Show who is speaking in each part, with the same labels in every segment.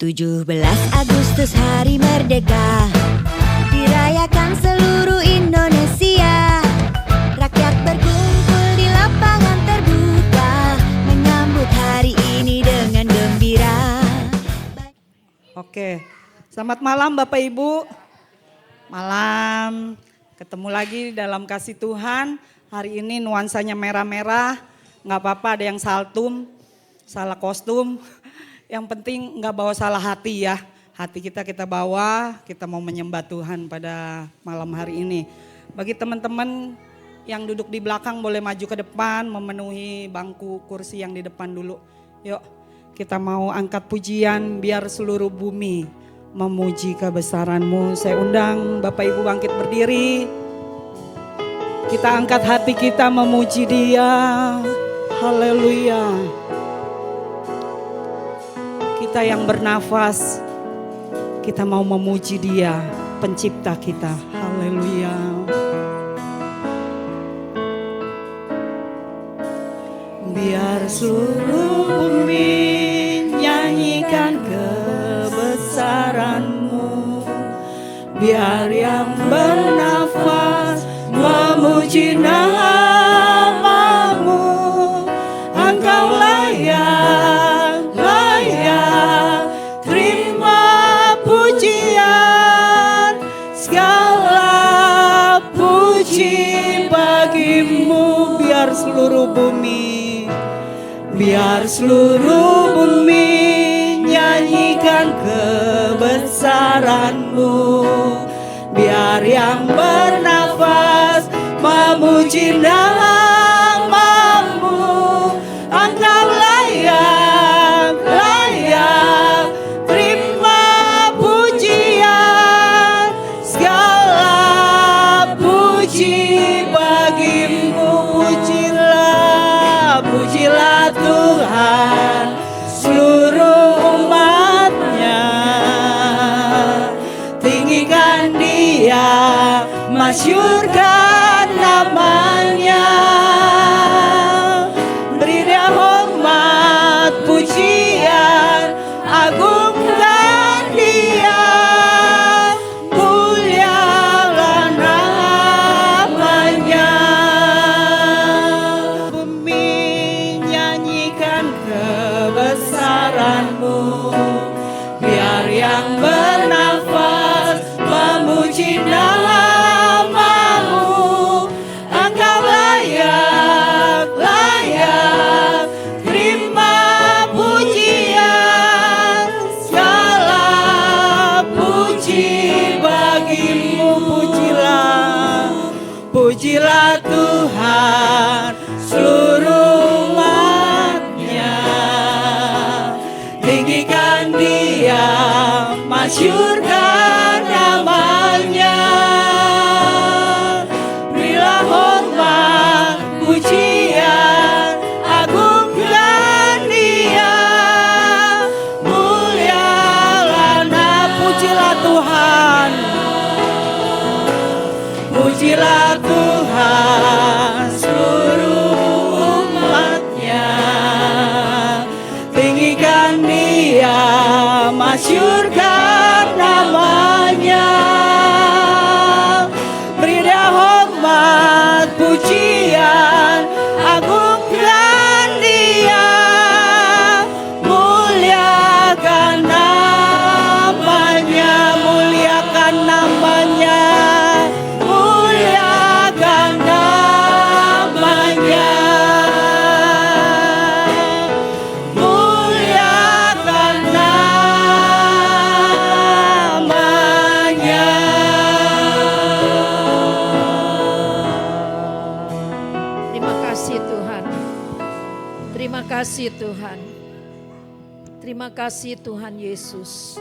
Speaker 1: 17 Agustus Hari Merdeka dirayakan seluruh Indonesia. Rakyat berkumpul di lapangan terbuka menyambut hari ini dengan gembira.
Speaker 2: Oke, selamat malam Bapak Ibu. Malam, ketemu lagi dalam kasih Tuhan. Hari ini nuansanya merah-merah, gak apa-apa ada yang saltum, salah kostum. Yang penting gak bawa salah hati ya. Hati kita bawa, kita mau menyembah Tuhan pada malam hari ini. Bagi teman-teman yang duduk di belakang boleh maju ke depan, memenuhi bangku kursi yang di depan dulu. Yuk kita mau angkat pujian biar seluruh bumi memuji kebesaran-Mu. Saya undang Bapak Ibu bangkit berdiri. Kita angkat hati kita memuji Dia. Haleluya. Kita yang bernafas, kita mau memuji Dia, pencipta kita. Haleluya. Biar seluruh bumi nyanyikan kebesaran-Mu. Biar yang bernafas memuji nama-Mu. Engkau layak, layak terima pujian. Segala puji bagi-Mu. Biar seluruh bumi, biar seluruh bumi nyanyikan kebesaran-Mu. Biar yang bernafas memuji nama-Mu. Engkau layak, layak terima pujian. Segala puji bagi-Mu. Pujilah, pujilah Tuhan seluruh umat-Nya. Tinggikan Dia, masyurkan nama-Nya. Beri Dia hormat, pujian, agungkan Dia. Mulialah nama-Nya. Bumi nyanyikan kebesaran-Mu. Biar yang bernafas memuji nama-Mu. Engkau layak, layak terima pujian. Segala puji bagi-Mu. Pujilah, pujilah Tuhan seluruh umat-Nya. Tinggikan Dia, masyurkan nama-Nya. Berilah hormat, pujian, agungkan Dia. Mulialah pujilah Tuhan. Pujilah Tuhan seluruh umat-Nya. Tinggikan Dia, masyurkan nama-Nya. Beri Dia hormat, pujian, agungkan Dia. Muliakan nama-Nya, muliakan nama-Nya. Muliakan nama-Nya. Muliakan nama-Nya.
Speaker 3: Terima kasih Tuhan. Terima kasih Tuhan. Terima kasih Tuhan Yesus.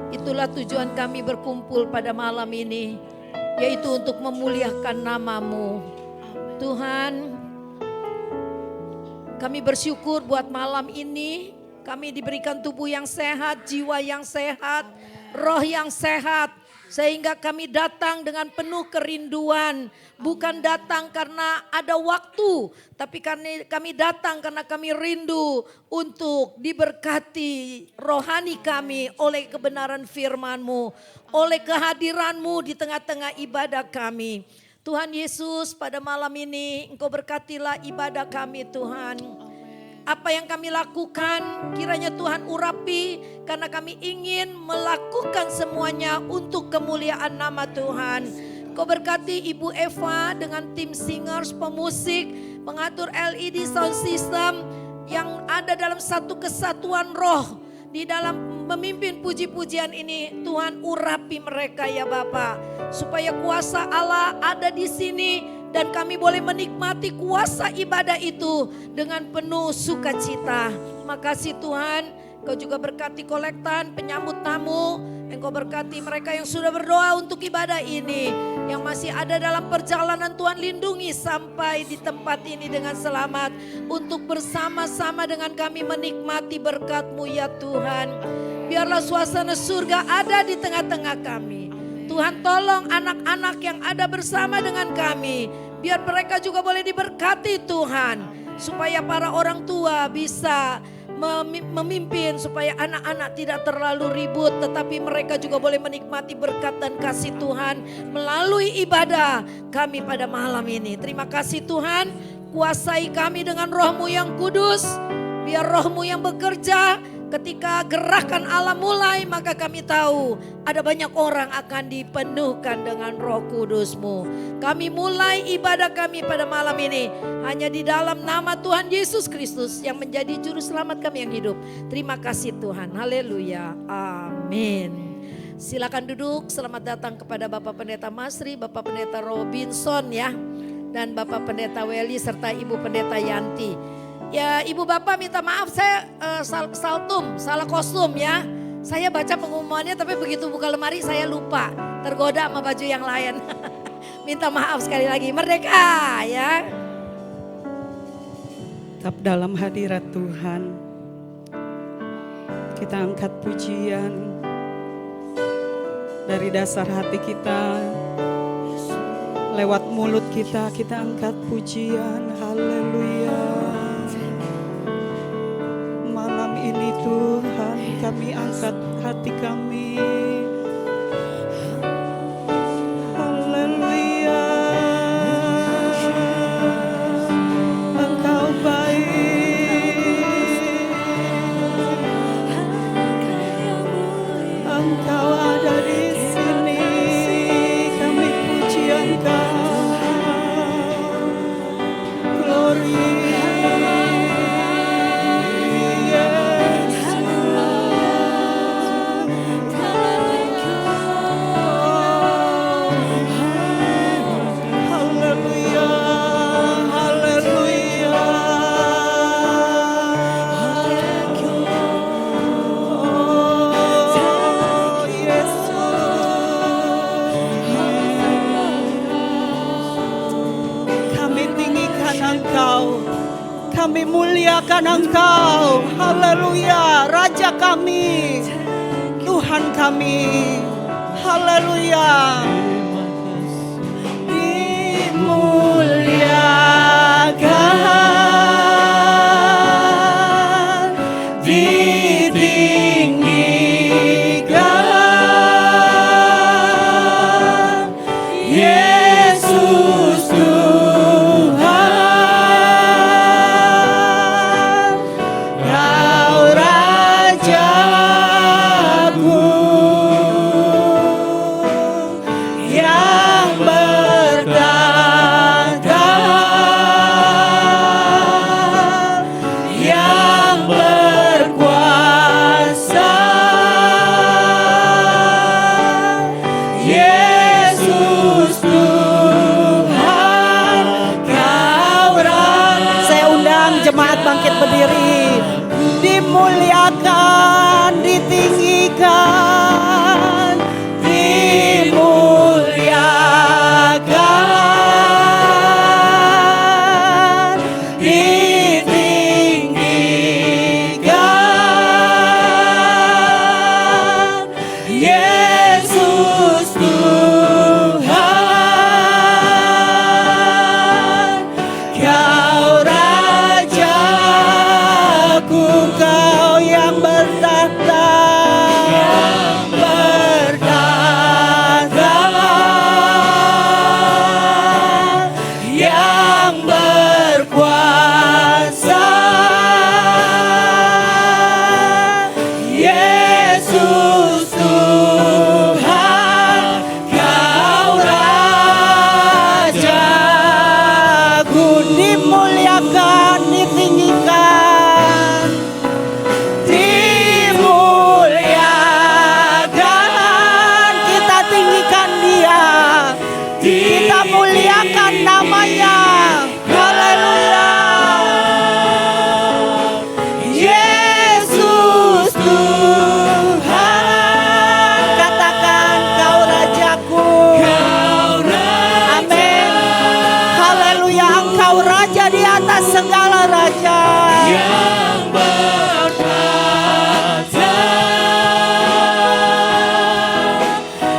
Speaker 3: Itulah tujuan kami berkumpul pada malam ini, yaitu untuk memuliakan nama-Mu. Tuhan, kami bersyukur buat malam ini kami diberikan tubuh yang sehat, jiwa yang sehat, roh yang sehat. Sehingga kami datang dengan penuh kerinduan. Bukan datang karena ada waktu. Tapi kami datang karena kami rindu untuk diberkati rohani kami oleh kebenaran firman-Mu. Oleh kehadiran-Mu di tengah-tengah ibadah kami. Tuhan Yesus, pada malam ini Engkau berkatilah ibadah kami Tuhan. Apa yang kami lakukan kiranya Tuhan urapi, karena kami ingin melakukan semuanya untuk kemuliaan nama Tuhan. Kau berkati Ibu Eva dengan tim singers, pemusik, pengatur LED sound system yang ada dalam satu kesatuan roh. Di dalam memimpin puji-pujian ini, Tuhan urapi mereka ya Bapa, supaya kuasa Allah ada di sini. Dan kami boleh menikmati kuasa ibadah itu dengan penuh sukacita. Makasih Tuhan, Kau juga berkati kolektan, penyambut tamu. Engkau berkati mereka yang sudah berdoa untuk ibadah ini. Yang masih ada dalam perjalanan, Tuhan lindungi sampai di tempat ini dengan selamat. Untuk bersama-sama dengan kami menikmati berkat-Mu ya Tuhan. Biarlah suasana surga ada di tengah-tengah kami. Tuhan tolong anak-anak yang ada bersama dengan kami. Biar mereka juga boleh diberkati Tuhan. Supaya para orang tua bisa memimpin. Supaya anak-anak tidak terlalu ribut. Tetapi mereka juga boleh menikmati berkat dan kasih Tuhan. Melalui ibadah kami pada malam ini. Terima kasih Tuhan. Kuasai kami dengan roh-Mu yang kudus. Biar roh-Mu yang bekerja. Ketika gerakan Allah mulai, maka kami tahu ada banyak orang akan dipenuhkan dengan Roh Kudus-Mu. Kami mulai ibadah kami pada malam ini hanya di dalam nama Tuhan Yesus Kristus yang menjadi juru selamat kami yang hidup. Terima kasih Tuhan. Haleluya. Amin. Silakan duduk. Selamat datang kepada Bapak Pendeta Masri, Bapak Pendeta Robinson ya, dan Bapak Pendeta Welly serta Ibu Pendeta Yanti. Ya Ibu Bapak minta maaf, saya salah kostum ya. Saya baca pengumumannya tapi begitu buka lemari saya lupa. Tergoda sama baju yang lain. Minta maaf sekali lagi. Merdeka ya.
Speaker 2: Tetap dalam hadirat Tuhan. Kita angkat pujian dari dasar hati kita. Lewat mulut kita angkat pujian. Haleluya. Ini Tuhan, kami angkat hati kami. Haleluya. Engkau baik. Engkau ada di sini. Kami puji Engkau. Glory. Kami muliakan Engkau, haleluya, Raja kami, Tuhan kami, haleluya. Dimuliakan, ditinggikan, Yesus berdiri, dimuliakan, ditinggikan, dimuliakan, ditinggikan, Yesus.
Speaker 4: Yesus Tuhan, Kau Rajaku, dimuliakan, ditinggikan, dimuliakan. Kita tinggikan Dia, kita muliakan namanya. Haleluya. Yesus Tuhan, katakan Kau Rajaku. Amin. Haleluya, Engkau Raja di atas segala raja. Yang berkuasa,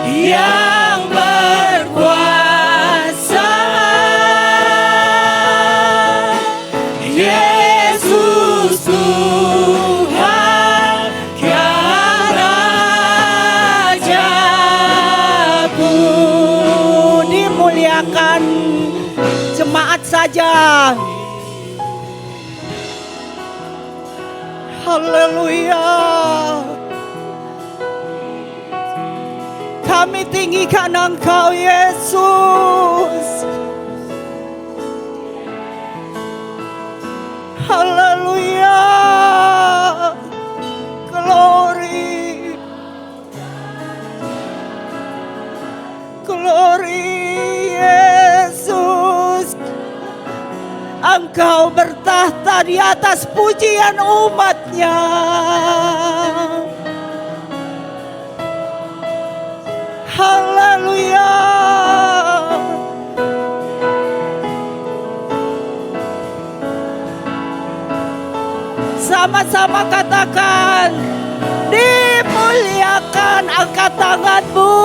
Speaker 4: yang berkuasa. Yesus Tuhan, Kau Rajaku, dimuliakan. Jemaat saja. Haleluya. Kami tinggikan Engkau Yesus. Haleluya. Glory. Glory Yesus. Engkau bertahta di atas pujian umat-Nya. Haleluya. Sama-sama katakan, dimuliakan, angkat tanganmu.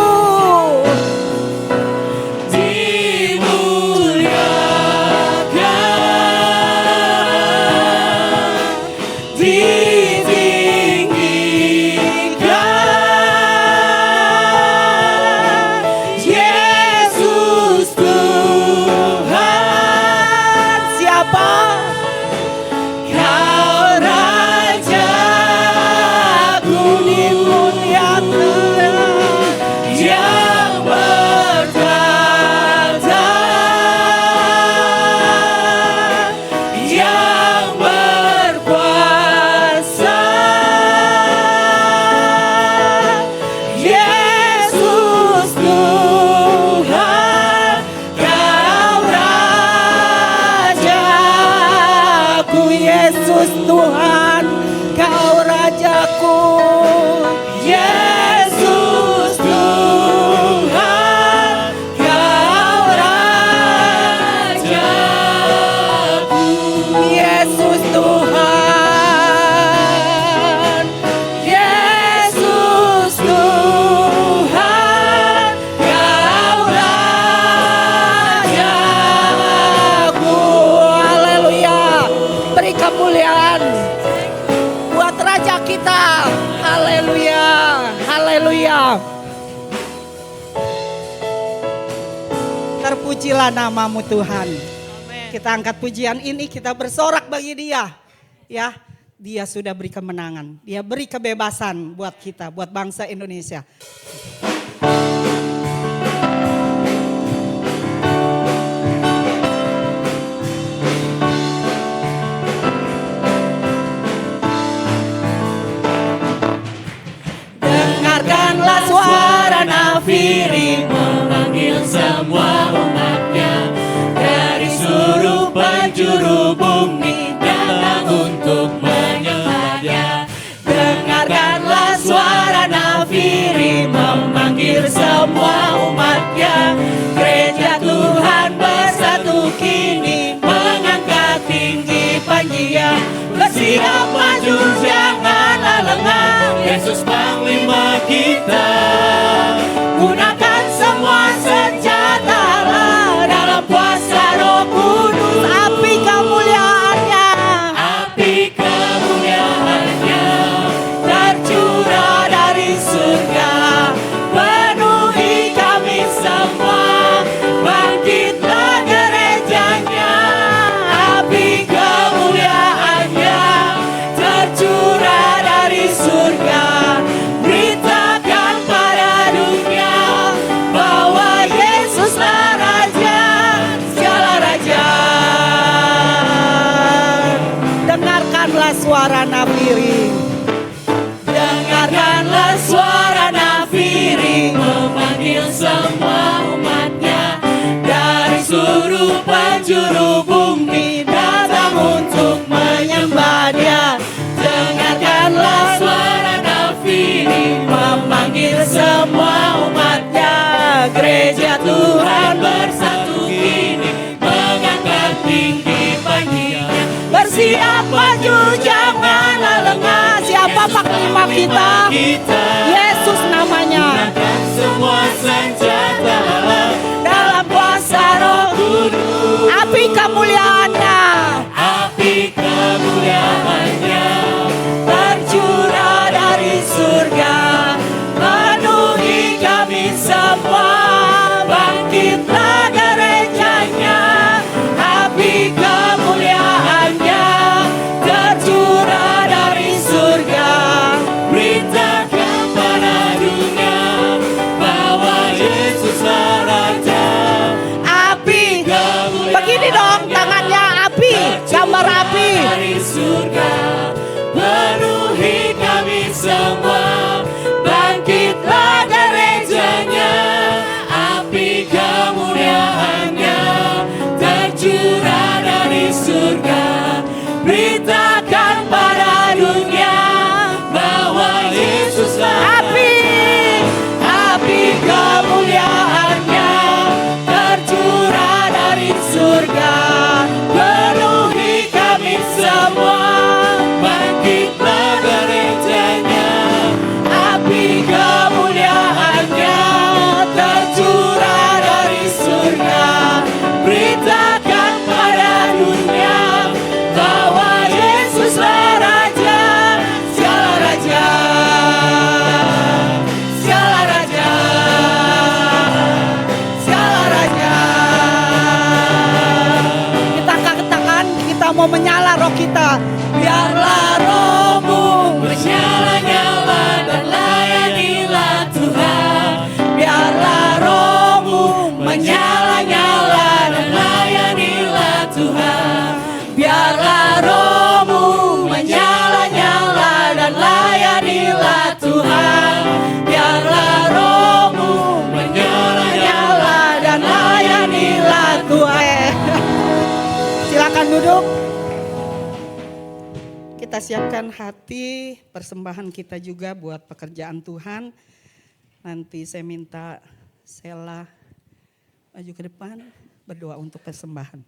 Speaker 4: Yesus Tuhan, Kau Rajaku. Yesus Tuhan, Kau Rajaku. Yesus Tuhan, Yesus Tuhan, Kau Rajaku. Haleluya. Beri kemuliaan buat Raja kita. Haleluya, haleluya. Terpujilah namamu Tuhan. Kita angkat pujian ini, kita bersorak bagi Dia. Ya, Dia sudah beri kemenangan. Dia beri kebebasan buat kita, buat bangsa Indonesia. Dengarkanlah suara nafiri memanggil semua umatnya dari seluruh penjuru bumi datang untuk menyembahnya. Dengarkanlah suara nafiri memanggil semua umatnya. Gereja Tuhan bersatu kini mengangkat tinggi panjian. Bersiap maju janganlah lengah, Yesus Panglima kita. Gunakan semua senjata Allah dalam kuasa Roh Kudus. Api kemuliaannya, api kemuliaannya tercurah dari surga. Penuhi kami semua, bangkitlah gerejanya. Api kemuliaannya tercurah dari surga.
Speaker 5: memanggil semua umatnya. Gereja Tuhan bersatu kini, mengangkat tinggi panggilan.
Speaker 4: Bersiap maju janganlah lengah. Siapa panglima kita? Yesus namanya.
Speaker 5: Gunakan semua senjata
Speaker 4: Dalam kuasa Roh
Speaker 5: Kudus.
Speaker 4: api kemuliaannya
Speaker 5: Api kemuliaannya
Speaker 4: tercurah dari surga, penuhi kami semua. Bangkitlah gerejanya, api kemuliaannya tercurah dari surga.
Speaker 5: beritakan pada dunia bahwa Yesuslah Raja.
Speaker 4: Api, begini dong tangannya, api, gambar api.
Speaker 5: Dari surga penuhi kami semua. Bangkitlah gerejanya, api kemuliaannya tercurah dari surga. Beritakan pada dunia bahwa Yesuslah
Speaker 4: Api, api kemuliaannya tercurah dari surga, penuhi kami semua.
Speaker 5: bangkitlah gerejanya.
Speaker 4: Api kemuliaannya tercurah dari surga, beritakan pada dunia bahwa Yesuslah Raja, segala raja, segala raja, segala raja. Kita angkat tangan, kita mau menyala roh kita. Biarlah rohmu
Speaker 5: Menyala-nyala dan layanilah Tuhan.
Speaker 4: biarlah rohmu
Speaker 5: Menyala-nyala dan layanilah Tuhan.
Speaker 4: biarlah rohmu menyala-nyala dan layanilah Tuhan. Biarlah rohmu menyala-nyala dan layanilah Tuhan. Silakan duduk. Kita siapkan hati persembahan kita juga buat pekerjaan Tuhan. Nanti saya minta Sela maju ke depan berdoa untuk persembahan.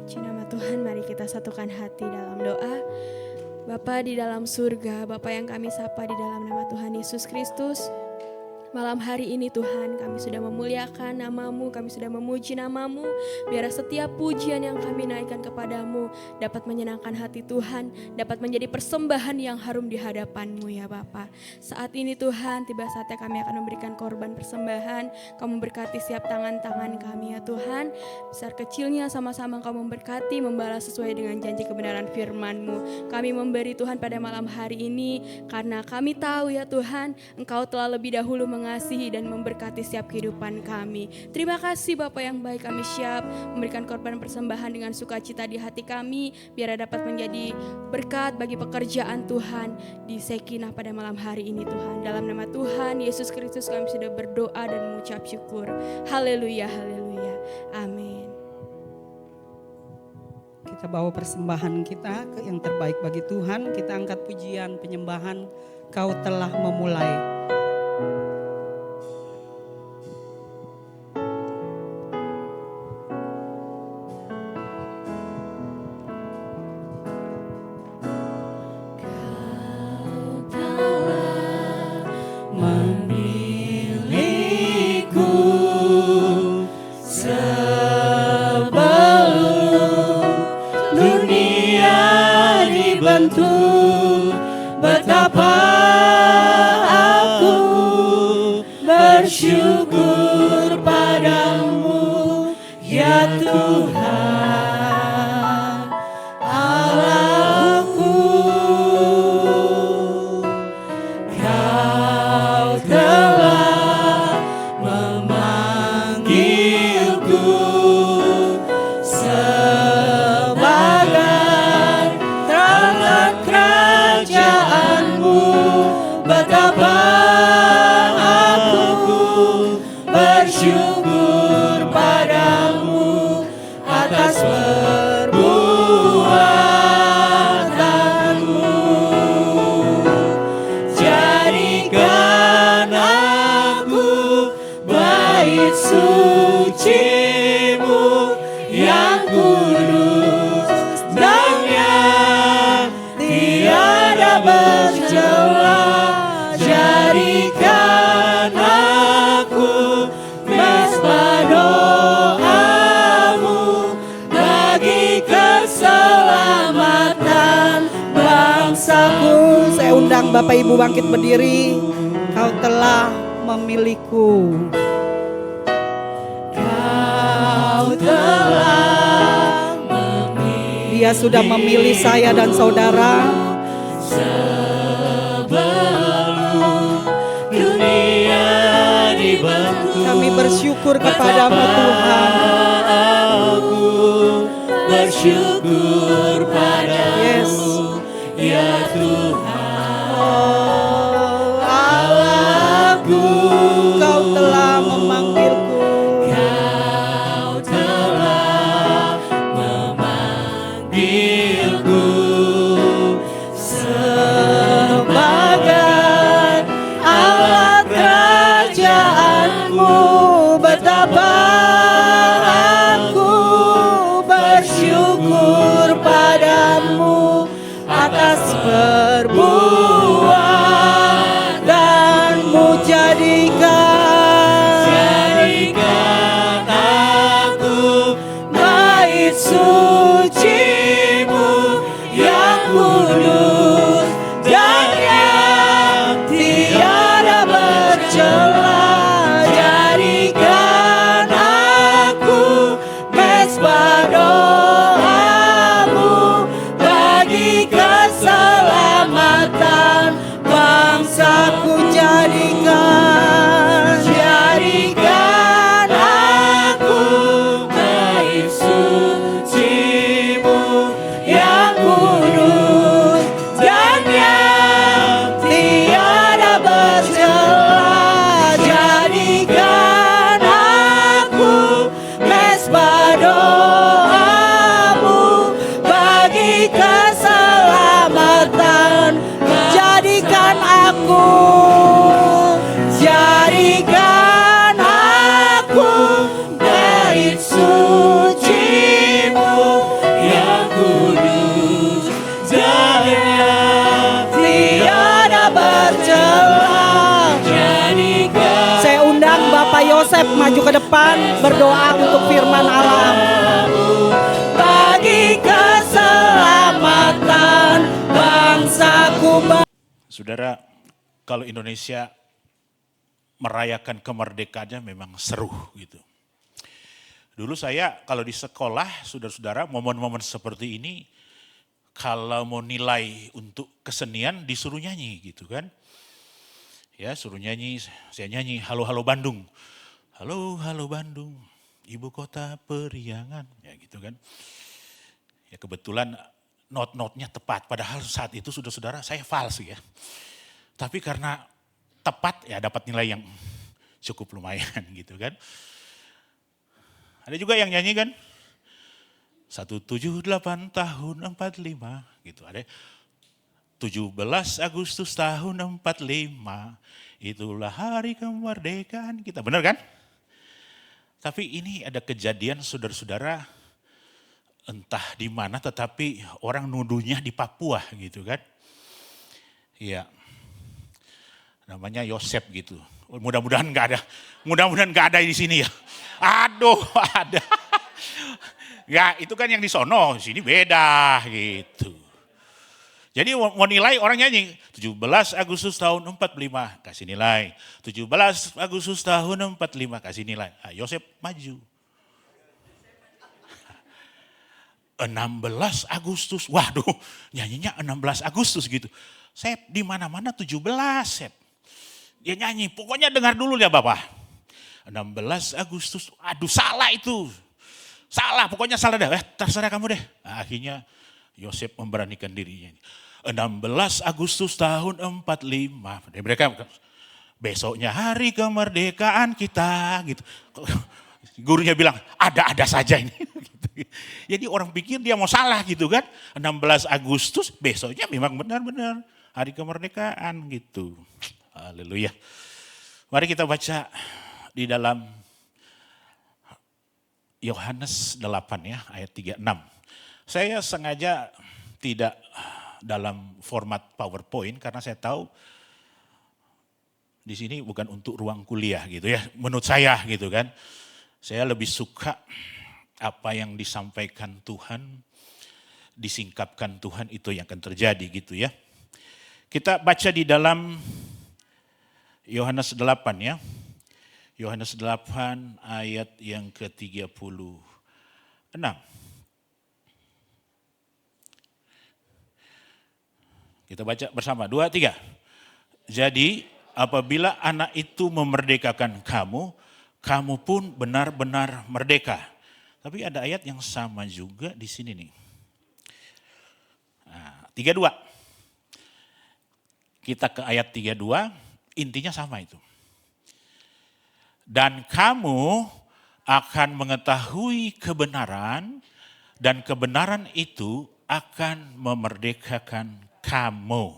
Speaker 6: Puji nama Tuhan, mari kita satukan hati dalam doa. Bapa di dalam surga, Bapa yang kami sapa di dalam nama Tuhan Yesus Kristus. Malam hari ini Tuhan, kami sudah memuliakan nama-Mu, kami sudah memuji nama-Mu. Biar setiap pujian yang kami naikkan kepadamu dapat menyenangkan hati Tuhan, dapat menjadi persembahan yang harum di hadapan-Mu ya Bapa. Saat ini Tuhan, tiba saatnya kami akan memberikan korban persembahan. Kamu berkati setiap tangan-tangan kami ya Tuhan. Besar kecilnya sama-sama Engkau memberkati, membalas sesuai dengan janji kebenaran firman-Mu. Kami memberi Tuhan pada malam hari ini, karena kami tahu ya Tuhan, Engkau telah lebih dahulu mengasihi dan memberkati setiap kehidupan kami. Terima kasih Bapa yang baik, kami siap memberikan korban persembahan dengan sukacita di hati kami, biar dapat menjadi berkat bagi pekerjaan Tuhan di Sekinah pada malam hari ini Tuhan. Dalam nama Tuhan Yesus Kristus kami sudah berdoa dan mengucap syukur. Haleluya, haleluya. Amin.
Speaker 4: Kita bawa persembahan kita ke yang terbaik bagi Tuhan. Kita angkat pujian penyembahan, Kau telah memulai.
Speaker 5: Betapa aku bersyukur padamu ya Tuhan Allahku. Kau telah memanggilku sebagai terang kerajaanmu. Betapa aku bersyukur
Speaker 4: aku. Saya undang Bapak Ibu bangkit berdiri. Kau telah memilihku.
Speaker 5: Kau telah
Speaker 4: Dia sudah memilih saya dan saudara.
Speaker 5: sebelum dunia dibentuk.
Speaker 4: Kami bersyukur kepadamu Tuhan.
Speaker 5: Aku bersyukur padamu,
Speaker 4: Yes.
Speaker 5: ya Tuhan.
Speaker 4: Oh Allahku, Kau telah memanggilku.
Speaker 5: Kau telah memanggilku sebagai alat kerajaanmu. Betapa aku bersyukur padamu atas perbuatanmu. Jadikan aku bait sucimu yang kudus dan yang tiada bercela. Jadikan aku mezbah doamu bagi keselamatan bangsaku. Jadikan aku bait sucimu yang kudus dan yang tiada bercela. Jadikan aku mezbah doamu bagi keselamatan. Jadikan aku bait sucimu yang kudus dan yang tiada bercela. Saya undang Bapak Yosef maju ke depan berdoa untuk firman Allah bagi keselamatan bangsaku.
Speaker 7: Saudara, kalau Indonesia merayakan kemerdekaannya memang seru gitu. Dulu saya kalau di sekolah, saudara-saudara, momen-momen seperti ini, kalau mau nilai untuk kesenian disuruh nyanyi gitu kan. Ya suruh nyanyi, saya nyanyi Halo Halo Bandung. Halo Halo Bandung, ibu kota periangan, ya gitu kan. Ya kebetulan not-notnya tepat, padahal saat itu saudara-saudara saya fals ya. Tapi karena tepat ya dapat nilai yang cukup lumayan gitu kan. Ada juga yang nyanyi kan 178 tahun 45 gitu. Ada 17 Agustus tahun 45 itulah hari kemerdekaan kita. Benar kan? Tapi ini ada kejadian saudara-saudara entah di mana tetapi orang nuduhnya di Papua gitu kan. Iya. Namanya Yosef gitu. Mudah-mudahan enggak ada. Mudah-mudahan enggak ada di sini ya. Aduh, ada. Ya, itu kan yang di sono, sini beda gitu. Jadi mau nilai orang nyanyi 17 Agustus tahun 45 kasih nilai. 17 Agustus tahun 45 kasih nilai. Nah, Yosef maju. 16 Agustus. Waduh, nyanyinya 16 Agustus gitu. Sep di mana-mana 17, Sep. Dia nyanyi, pokoknya dengar dulu ya Bapak. 16 Agustus, aduh salah itu. Salah, pokoknya salah deh. Terserah kamu deh. Nah, akhirnya Yosef memberanikan dirinya. 16 Agustus tahun 45. Mereka besoknya hari kemerdekaan kita gitu. Gurunya bilang, ada-ada saja ini. Jadi orang pikir dia mau salah gitu kan. 16 Agustus besoknya memang benar-benar hari kemerdekaan gitu. Haleluya. Mari kita baca di dalam Yohanes 8 ya, ayat 36. Saya sengaja tidak dalam format PowerPoint karena saya tahu di sini bukan untuk ruang kuliah gitu ya. Menurut saya gitu kan. Saya lebih suka apa yang disampaikan Tuhan, disingkapkan Tuhan itu yang akan terjadi gitu ya. Kita baca di dalam Yohanes 8 ya. Yohanes 8 ayat yang ke-36. Kita baca bersama, 2, 3. Jadi apabila anak itu memerdekakan kamu, kamu pun benar-benar merdeka. Tapi ada ayat yang sama juga di sini nih. Nah, 32. Kita ke ayat 32, intinya sama itu. Dan kamu akan mengetahui kebenaran, dan kebenaran itu akan memerdekakan kamu.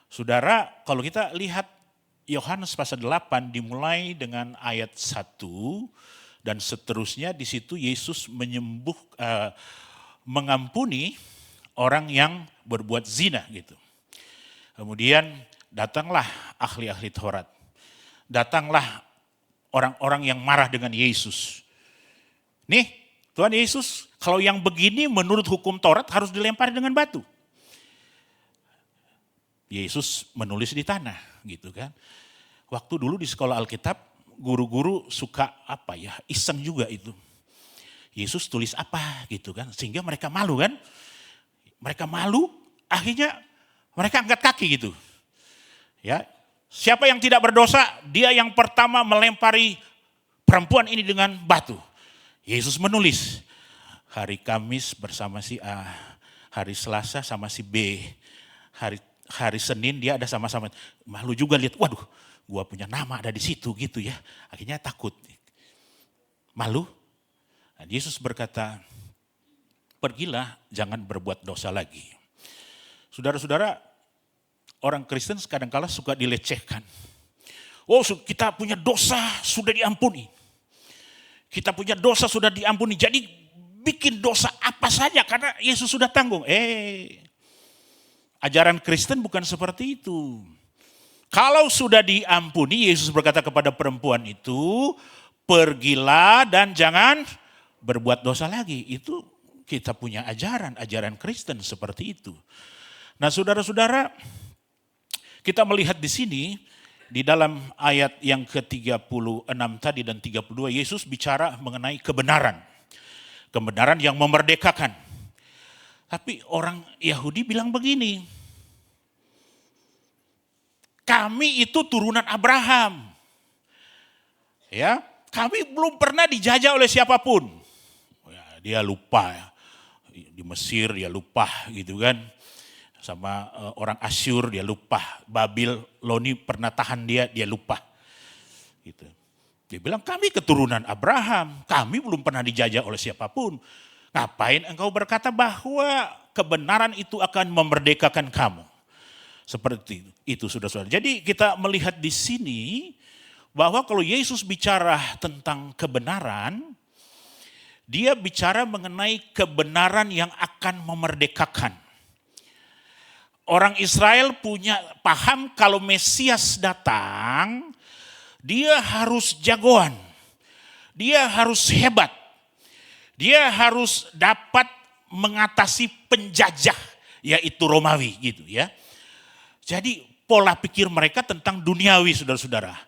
Speaker 7: Saudara, kalau kita lihat Yohanes pasal 8 dimulai dengan ayat 1 dan seterusnya, di situ Yesus mengampuni orang yang berbuat zina gitu. Kemudian datanglah ahli-ahli Taurat. Datanglah orang-orang yang marah dengan Yesus. Nih, Tuhan Yesus, kalau yang begini menurut hukum Taurat harus dilempari dengan batu. Yesus menulis di tanah gitu kan. Waktu dulu di sekolah Alkitab, guru-guru suka iseng juga itu. Yesus tulis apa gitu kan, sehingga mereka malu kan. Mereka malu, akhirnya mereka angkat kaki gitu. Ya, siapa yang tidak berdosa, dia yang pertama melempari perempuan ini dengan batu. Yesus menulis, hari Kamis bersama si A, hari Selasa sama si B, hari Senin dia ada sama-sama. Malu juga lihat, waduh, gua punya nama ada di situ gitu ya. Akhirnya takut. Malu. Nah, Yesus berkata, pergilah, jangan berbuat dosa lagi. Saudara-saudara, orang Kristen kadang-kala suka dilecehkan. Oh, kita punya dosa sudah diampuni. Kita punya dosa sudah diampuni. Jadi bikin dosa apa saja karena Yesus sudah tanggung. Ajaran Kristen bukan seperti itu. Kalau sudah diampuni, Yesus berkata kepada perempuan itu, pergilah dan jangan berbuat dosa lagi. Itu kita punya ajaran Kristen seperti itu. Nah, saudara-saudara, kita melihat di sini, di dalam ayat yang ke-36 tadi dan 32, Yesus bicara mengenai kebenaran. Kebenaran yang memerdekakan. Tapi orang Yahudi bilang begini, kami itu turunan Abraham. Ya, kami belum pernah dijajah oleh siapapun. Ya, dia lupa ya. Di Mesir dia lupa gitu kan. Sama orang Asyur dia lupa. Babiloni pernah tahan dia lupa. Gitu. Dia bilang kami keturunan Abraham, kami belum pernah dijajah oleh siapapun. Ngapain engkau berkata bahwa kebenaran itu akan memerdekakan kamu? Seperti itu saudara-saudara. Jadi kita melihat di sini bahwa kalau Yesus bicara tentang kebenaran, dia bicara mengenai kebenaran yang akan memerdekakan. Orang Israel punya paham kalau Mesias datang, dia harus jagoan, dia harus hebat. Dia harus dapat mengatasi penjajah, yaitu Romawi gitu ya. Jadi pola pikir mereka tentang duniawi saudara-saudara.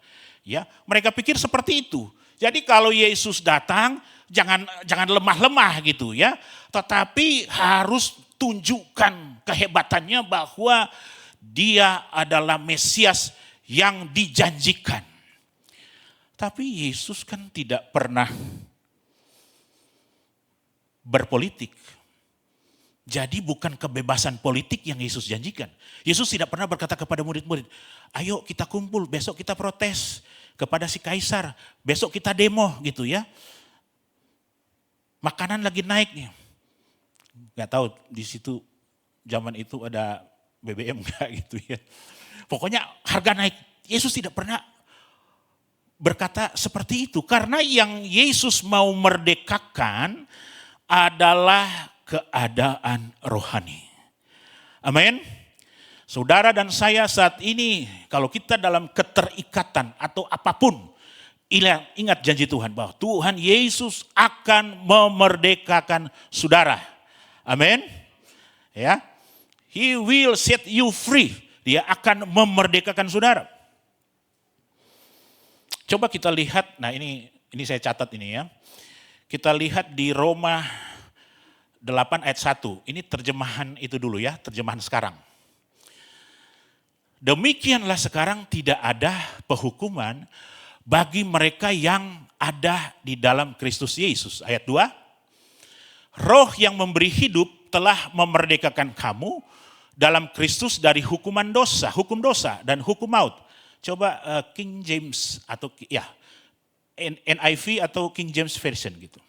Speaker 7: Ya, mereka pikir seperti itu. Jadi kalau Yesus datang, jangan lemah-lemah gitu ya. Tetapi harus tunjukkan kehebatannya bahwa dia adalah Mesias yang dijanjikan. Tapi Yesus kan tidak pernah berpolitik. Jadi bukan kebebasan politik yang Yesus janjikan. Yesus tidak pernah berkata kepada murid-murid, ayo kita kumpul, besok kita protes kepada si Kaisar, besok kita demo gitu ya. Makanan lagi naik nih. Gak tahu di situ zaman itu ada BBM enggak gitu ya. Pokoknya harga naik. Yesus tidak pernah berkata seperti itu. Karena yang Yesus mau merdekakan adalah keadaan rohani. Amin. Saudara dan saya saat ini kalau kita dalam keterikatan atau apapun, ingat janji Tuhan bahwa Tuhan Yesus akan memerdekakan saudara. Amin. Ya. He will set you free. Dia akan memerdekakan saudara. Coba kita lihat, nah ini saya catat ini ya. Kita lihat di Roma 8 ayat 1. Ini terjemahan itu dulu ya, terjemahan sekarang. Demikianlah sekarang tidak ada penghukuman bagi mereka yang ada di dalam Kristus Yesus. Ayat 2. Roh yang memberi hidup telah memerdekakan kamu dalam Kristus dari hukum dosa dan hukum maut. Coba King James atau ya NIV atau King James Version gitu.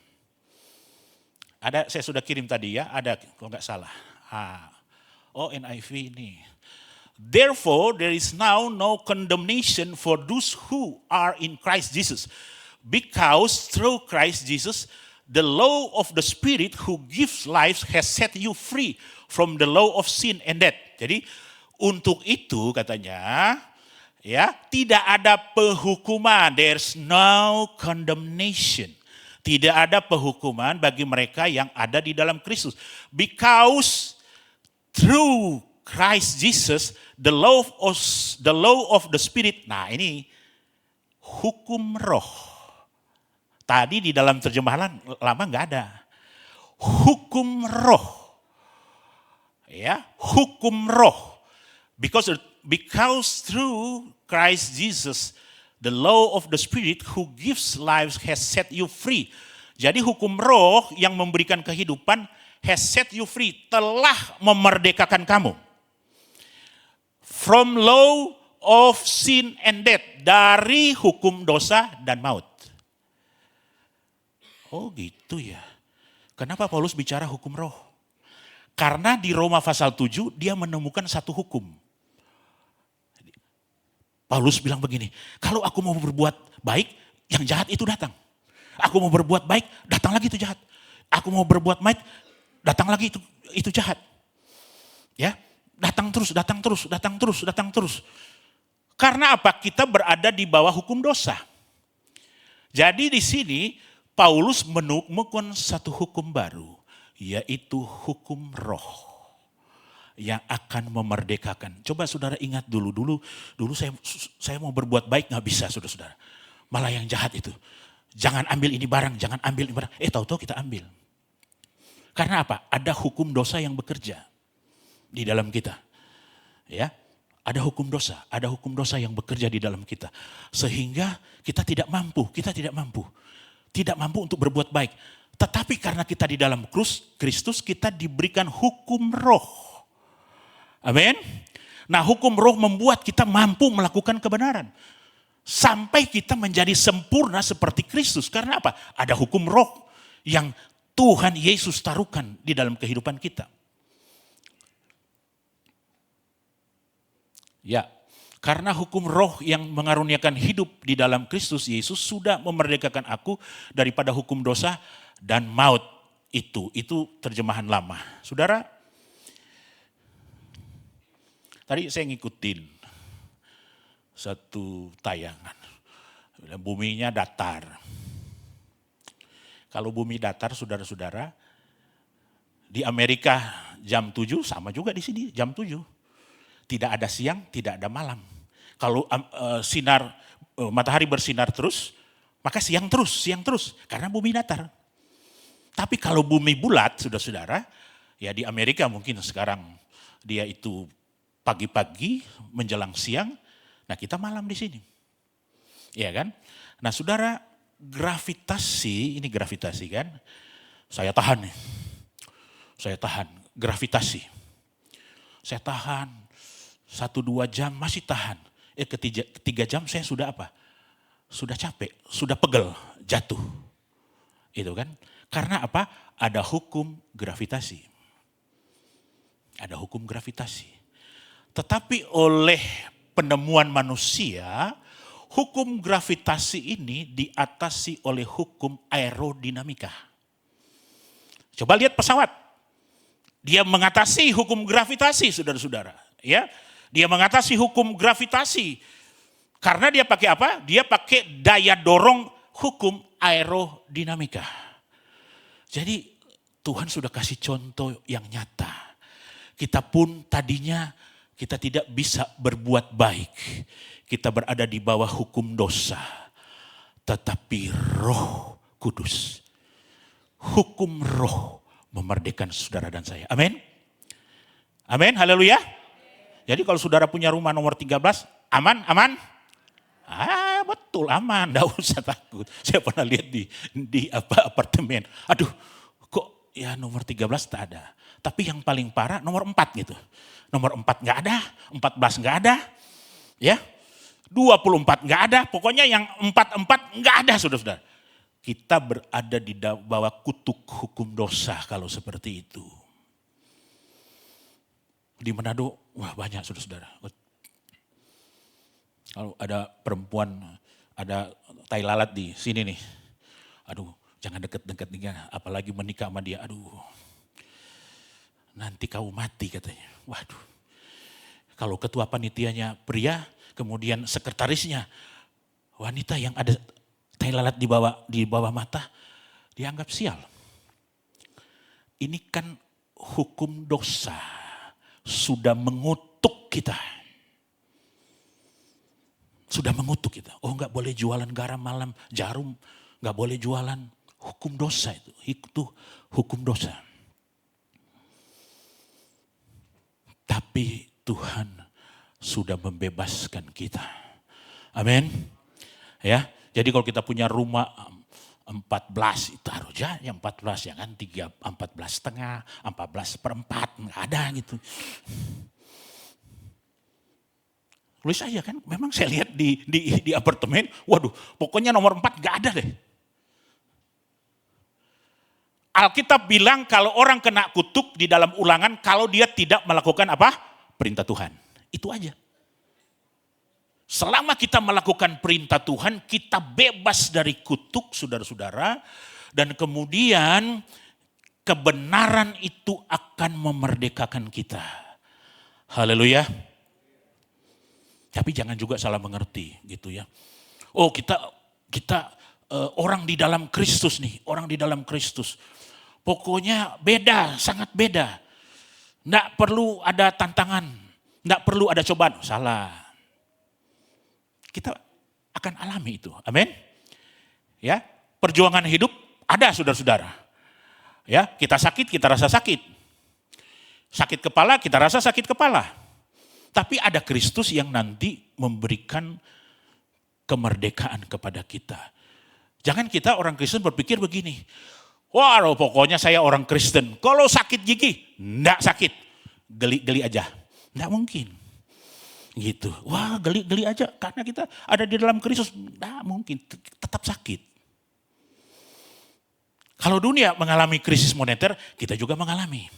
Speaker 7: Ada, saya sudah kirim tadi ya, ada kalau nggak salah. NIV ini. Therefore there is now no condemnation for those who are in Christ Jesus. Because through Christ Jesus, the law of the Spirit who gives life has set you free from the law of sin and death. Jadi untuk itu katanya, ya, tidak ada penghukuman. There's no condemnation. Tidak ada penghukuman bagi mereka yang ada di dalam Kristus. Because through Christ Jesus, the law of the Spirit. Nah ini hukum roh. Tadi di dalam terjemahan lama nggak ada. Hukum roh. Ya, hukum roh. Because through Christ Jesus, the law of the Spirit who gives life has set you free. Jadi hukum roh yang memberikan kehidupan has set you free, telah memerdekakan kamu. From law of sin and death, dari hukum dosa dan maut. Oh gitu ya. Kenapa Paulus bicara hukum roh? Karena di Roma pasal 7 dia menemukan satu hukum. Paulus bilang begini, kalau aku mau berbuat baik, yang jahat itu datang. Aku mau berbuat baik, datang lagi itu jahat. Aku mau berbuat baik, datang lagi itu jahat. Ya, datang terus. Karena apa? Kita berada di bawah hukum dosa. Jadi di sini Paulus menemukan satu hukum baru, yaitu hukum roh yang akan memerdekakan. Coba saudara ingat dulu saya mau berbuat baik nggak bisa saudara. Malah yang jahat itu, jangan ambil ini barang, tahu-tahu kita ambil. Karena apa? Ada hukum dosa yang bekerja di dalam kita. Ya, ada hukum dosa yang bekerja di dalam kita. Sehingga kita tidak mampu untuk berbuat baik. Tetapi karena kita di dalam Kristus, kita diberikan hukum roh. Amin. Nah, hukum roh membuat kita mampu melakukan kebenaran. Sampai kita menjadi sempurna seperti Kristus. Karena apa? Ada hukum roh yang Tuhan Yesus taruhkan di dalam kehidupan kita. Ya, karena hukum roh yang mengaruniakan hidup di dalam Kristus Yesus sudah memerdekakan aku daripada hukum dosa dan maut itu. Itu terjemahan lama. Saudara, tadi saya ngikutin satu tayangan. Buminya datar. Kalau bumi datar, saudara-saudara, di Amerika jam 7 sama juga di sini jam 7. Tidak ada siang, tidak ada malam. Kalau matahari bersinar terus, maka siang terus, karena bumi datar. Tapi kalau bumi bulat, saudara-saudara, ya di Amerika mungkin sekarang dia itu pagi-pagi menjelang siang, nah kita malam di sini. Iya kan? Nah saudara, gravitasi kan, saya tahan gravitasi. Saya tahan 1-2 jam masih tahan. Ketiga jam saya sudah apa? Sudah capek, sudah pegel, jatuh. Itu kan? Karena apa? Ada hukum gravitasi. Tetapi oleh penemuan manusia, hukum gravitasi ini diatasi oleh hukum aerodinamika. Coba lihat pesawat. Dia mengatasi hukum gravitasi, saudara-saudara. Ya, dia mengatasi hukum gravitasi. Karena dia pakai apa? Dia pakai daya dorong hukum aerodinamika. Jadi Tuhan sudah kasih contoh yang nyata. Kita pun tadinya kita tidak bisa berbuat baik. Kita berada di bawah hukum dosa. Tetapi Roh Kudus, hukum roh memerdekakan saudara dan saya. Amin. Amin, haleluya. Jadi kalau saudara punya rumah nomor 13, aman, aman? Betul aman, enggak usah takut. Saya pernah lihat di apartemen. Aduh, kok ya nomor 13 tak ada. Tapi yang paling parah nomor 4 gitu. Nomor 4 enggak ada, 14 enggak ada. Ya. 24 enggak ada, pokoknya yang 44 enggak ada, saudara-saudara. Kita berada di bawah kutuk hukum dosa kalau seperti itu. Di Manado, wah banyak saudara-saudara. Kalau ada perempuan, ada tai lalat di sini nih. Aduh, jangan deket-deket nih, apalagi menikah sama dia. Aduh, nanti kau mati katanya. Waduh, kalau ketua panitianya pria, kemudian sekretarisnya wanita yang ada tai lalat di bawah mata, dianggap sial. Ini kan hukum dosa. Sudah mengutuk kita. Sudah mengutuk kita. Oh enggak boleh jualan garam malam, jarum. Enggak boleh jualan. Hukum dosa itu. Itu hukum dosa. Tapi Tuhan sudah membebaskan kita. Amin. Ya, jadi kalau kita punya rumah 14 itu harusnya yang 14 ya kan 14,5, 14/4 nggak ada gitu. Tulis aja kan, memang saya lihat di apartemen, waduh pokoknya nomor 4 nggak ada deh. Alkitab bilang kalau orang kena kutuk di dalam Ulangan kalau dia tidak melakukan apa? Perintah Tuhan. Itu aja. Selama kita melakukan perintah Tuhan, kita bebas dari kutuk saudara-saudara. Dan kemudian kebenaran itu akan memerdekakan kita. Haleluya. Tapi jangan juga salah mengerti gitu ya. Oh kita orang di dalam Kristus nih, orang di dalam Kristus. Pokoknya beda, sangat beda. Nggak perlu ada tantangan, nggak perlu ada cobaan. Salah. Kita akan alami itu. Amin. Ya, perjuangan hidup ada saudara-saudara. Ya, kita sakit, kita rasa sakit. Sakit kepala, kita rasa sakit kepala. Tapi ada Kristus yang nanti memberikan kemerdekaan kepada kita. Jangan kita orang Kristen berpikir begini. Wah, pokoknya saya orang Kristen. Kalau sakit gigi, enggak sakit. Geli-geli aja. Enggak mungkin. Gitu. Wah, geli-geli aja karena kita ada di dalam Kristus. Enggak mungkin, tetap sakit. Kalau dunia mengalami krisis moneter, kita juga mengalami.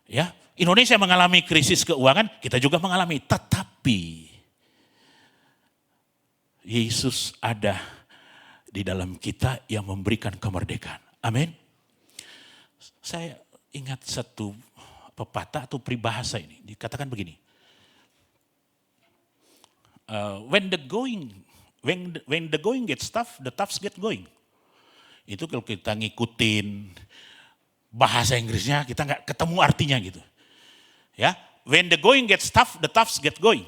Speaker 7: Ya, Indonesia mengalami krisis keuangan, kita juga mengalami. Tetapi Yesus ada di dalam kita yang memberikan kemerdekaan. Amin. Saya ingat satu pepatah atau peribahasa ini. Dikatakan begini. When the going gets tough, the toughs get going. Itu kalau kita ngikutin bahasa Inggrisnya, kita nggak ketemu artinya gitu. Ya, when the going gets tough, the toughs get going.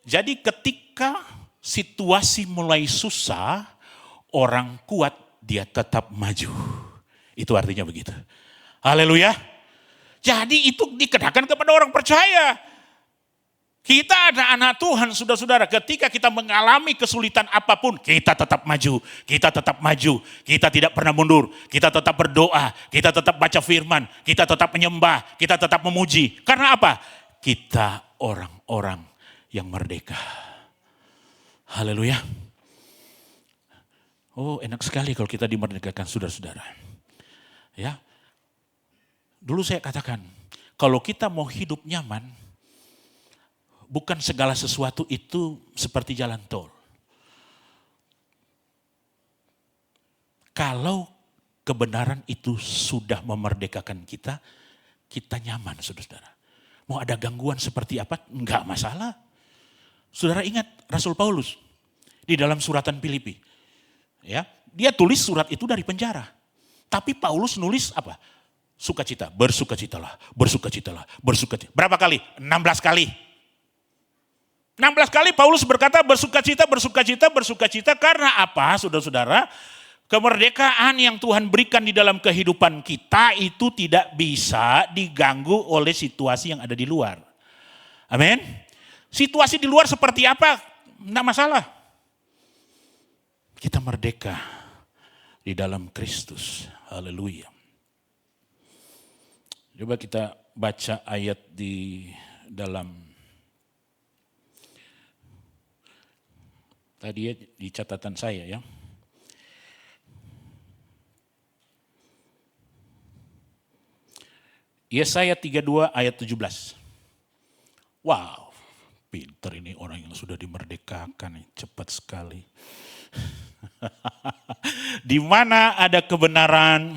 Speaker 7: Jadi ketika situasi mulai susah, orang kuat dia tetap maju. Itu artinya begitu. Haleluya. Jadi itu dikenakan kepada orang percaya. Kita ada anak Tuhan, saudara-saudara. Ketika kita mengalami kesulitan apapun, kita tetap maju. Kita tetap maju. Kita tidak pernah mundur. Kita tetap berdoa. Kita tetap baca firman. Kita tetap menyembah. Kita tetap memuji. Karena apa? Kita orang-orang yang merdeka. Haleluya. Oh, enak sekali kalau kita dimerdekakan, saudara-saudara. Ya. Dulu saya katakan, kalau kita mau hidup nyaman, bukan segala sesuatu itu seperti jalan tol. Kalau kebenaran itu sudah memerdekakan kita, kita nyaman, saudara-saudara. Mau ada gangguan seperti apa, enggak masalah. Saudara ingat Rasul Paulus di dalam suratan Filipi. Ya, dia tulis surat itu dari penjara. Tapi Paulus nulis apa? Sukacita, bersukacitalah, bersukacitalah, bersukacita. Berapa kali? 16 kali. 16 kali Paulus berkata bersukacita, bersukacita, bersukacita. Karena apa, saudara-saudara? Kemerdekaan yang Tuhan berikan di dalam kehidupan kita itu tidak bisa diganggu oleh situasi yang ada di luar. Amin. Situasi di luar seperti apa? Tidak masalah. Kita merdeka di dalam Kristus. Haleluya. Coba kita baca ayat di dalam, tadi ya di catatan saya ya. Yesaya 32 ayat 17. Wow, pinter ini orang yang sudah dimerdekakan, cepat sekali. Di mana ada kebenaran,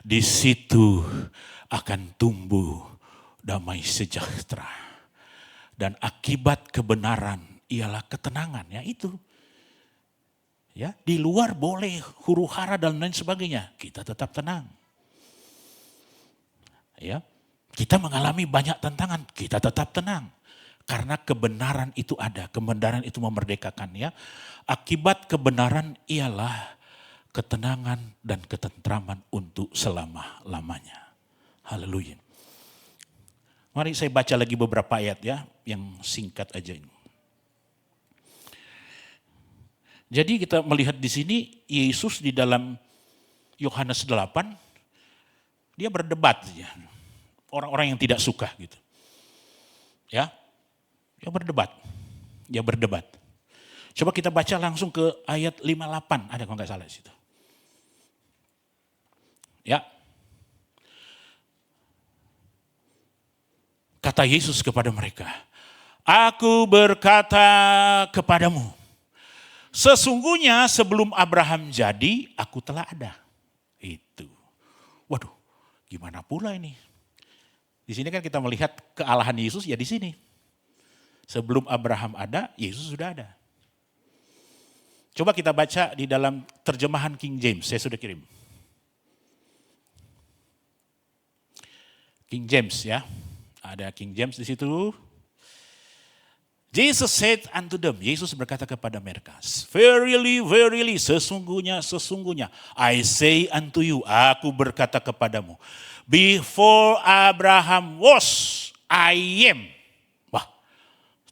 Speaker 7: di situ akan tumbuh damai sejahtera. Dan akibat kebenaran ialah ketenangan, ya itu. Ya, di luar boleh huru hara dan lain sebagainya, kita tetap tenang. Ya, kita mengalami banyak tantangan, kita tetap tenang. Karena kebenaran itu ada, kebenaran itu memerdekakan ya. Akibat kebenaran ialah ketenangan dan ketentraman untuk selama-lamanya. Haleluya. Mari saya baca lagi beberapa ayat ya, yang singkat aja ini. Jadi kita melihat di sini Yesus di dalam Yohanes 8, dia berdebat ya. Orang-orang yang tidak suka gitu. Ya. Dia berdebat. Dia berdebat. Coba kita baca langsung ke ayat 58, ada kalau nggak salah di situ. Ya. Kata Yesus kepada mereka, "Aku berkata kepadamu, sesungguhnya sebelum Abraham jadi, aku telah ada." Itu. Waduh, gimana pula ini? Di sini kan kita melihat kealahan Yesus ya di sini. Sebelum Abraham ada, Yesus sudah ada. Coba kita baca di dalam terjemahan King James, saya sudah kirim. King James ya. Ada King James di situ. Jesus said unto them, Yesus berkata kepada mereka, "Verily, verily, sesungguhnya, sesungguhnya, I say unto you, aku berkata kepadamu, before Abraham was, I am." Wah,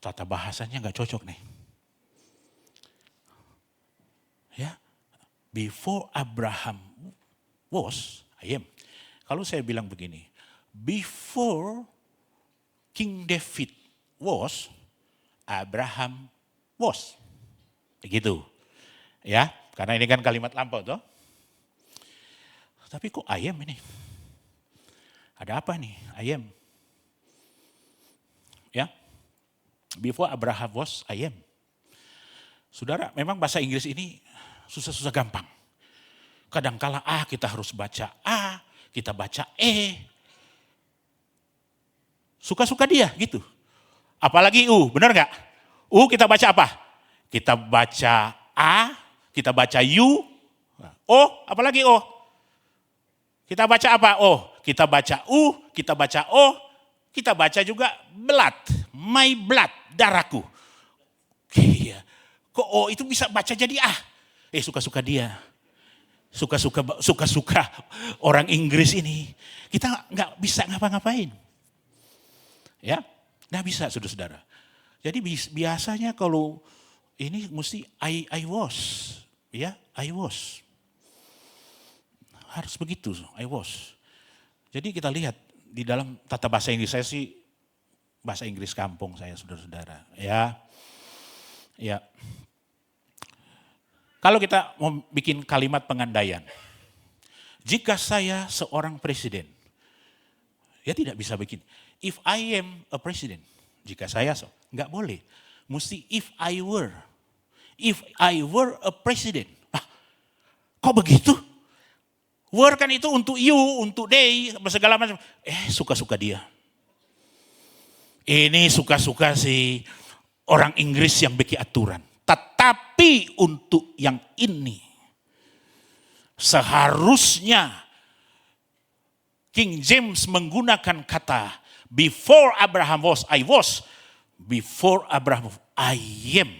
Speaker 7: tata bahasanya nggak cocok nih. Ya, before Abraham was, I am. Kalau saya bilang begini, before King David was, Abraham was. Begitu. Ya, karena ini kan kalimat lampau toh. Tapi kok I am ini? Ada apa nih? I am. Ya. Before Abraham was, I am. Saudara, memang bahasa Inggris ini susah-susah gampang. Kadangkala kita harus baca A, kita baca E. Suka-suka dia gitu. Apalagi U, benar gak? U kita baca apa? Kita baca A, kita baca U, O, apalagi O? Kita baca apa? O, kita baca U, kita baca O, kita baca juga blood, my blood, darahku. Iya, kok O itu bisa baca jadi A? Suka-suka dia. Suka-suka orang Inggris ini. Kita gak bisa ngapa-ngapain. Ya, nggak bisa saudara-saudara. Jadi biasanya kalau ini mesti I was, ya I was. Harus begitu, I was. Jadi kita lihat di dalam tata bahasa Inggris saya sih, bahasa Inggris kampung saya saudara-saudara. Ya. Kalau kita mau bikin kalimat pengandaian, jika saya seorang presiden, ya tidak bisa bikin. If I am a president, jika saya nggak boleh. Mesti if I were a president. Kok begitu? Were kan itu untuk you, untuk they, segala macam. Suka-suka dia. Ini suka-suka si orang Inggris yang bikin aturan. Tetapi untuk yang ini, seharusnya King James menggunakan kata before Abraham was, I was. Before Abraham, I am.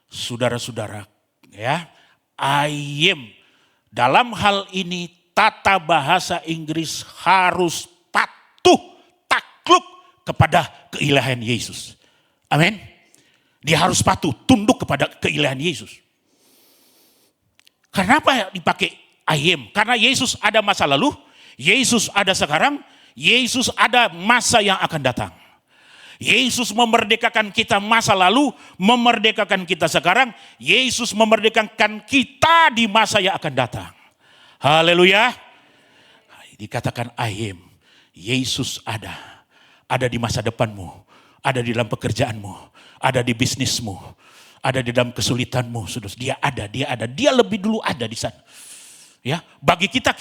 Speaker 7: Saudara-saudara, ya, I am. Dalam hal ini tata bahasa Inggris harus patuh, takluk kepada keilahian Yesus. Amin. Dia harus patuh, tunduk kepada keilahian Yesus. Kenapa dipakai I am? Karena Yesus ada masa lalu, Yesus ada sekarang, Yesus ada masa yang akan datang. Yesus memerdekakan kita masa lalu, memerdekakan kita sekarang. Yesus memerdekakan kita di masa yang akan datang. Haleluya. Dikatakan I am. Yesus ada di masa depanmu, ada di dalam pekerjaanmu, ada di bisnismu, ada di dalam kesulitanmu. Dia ada, dia lebih dulu ada di sana. Ya, bagi kita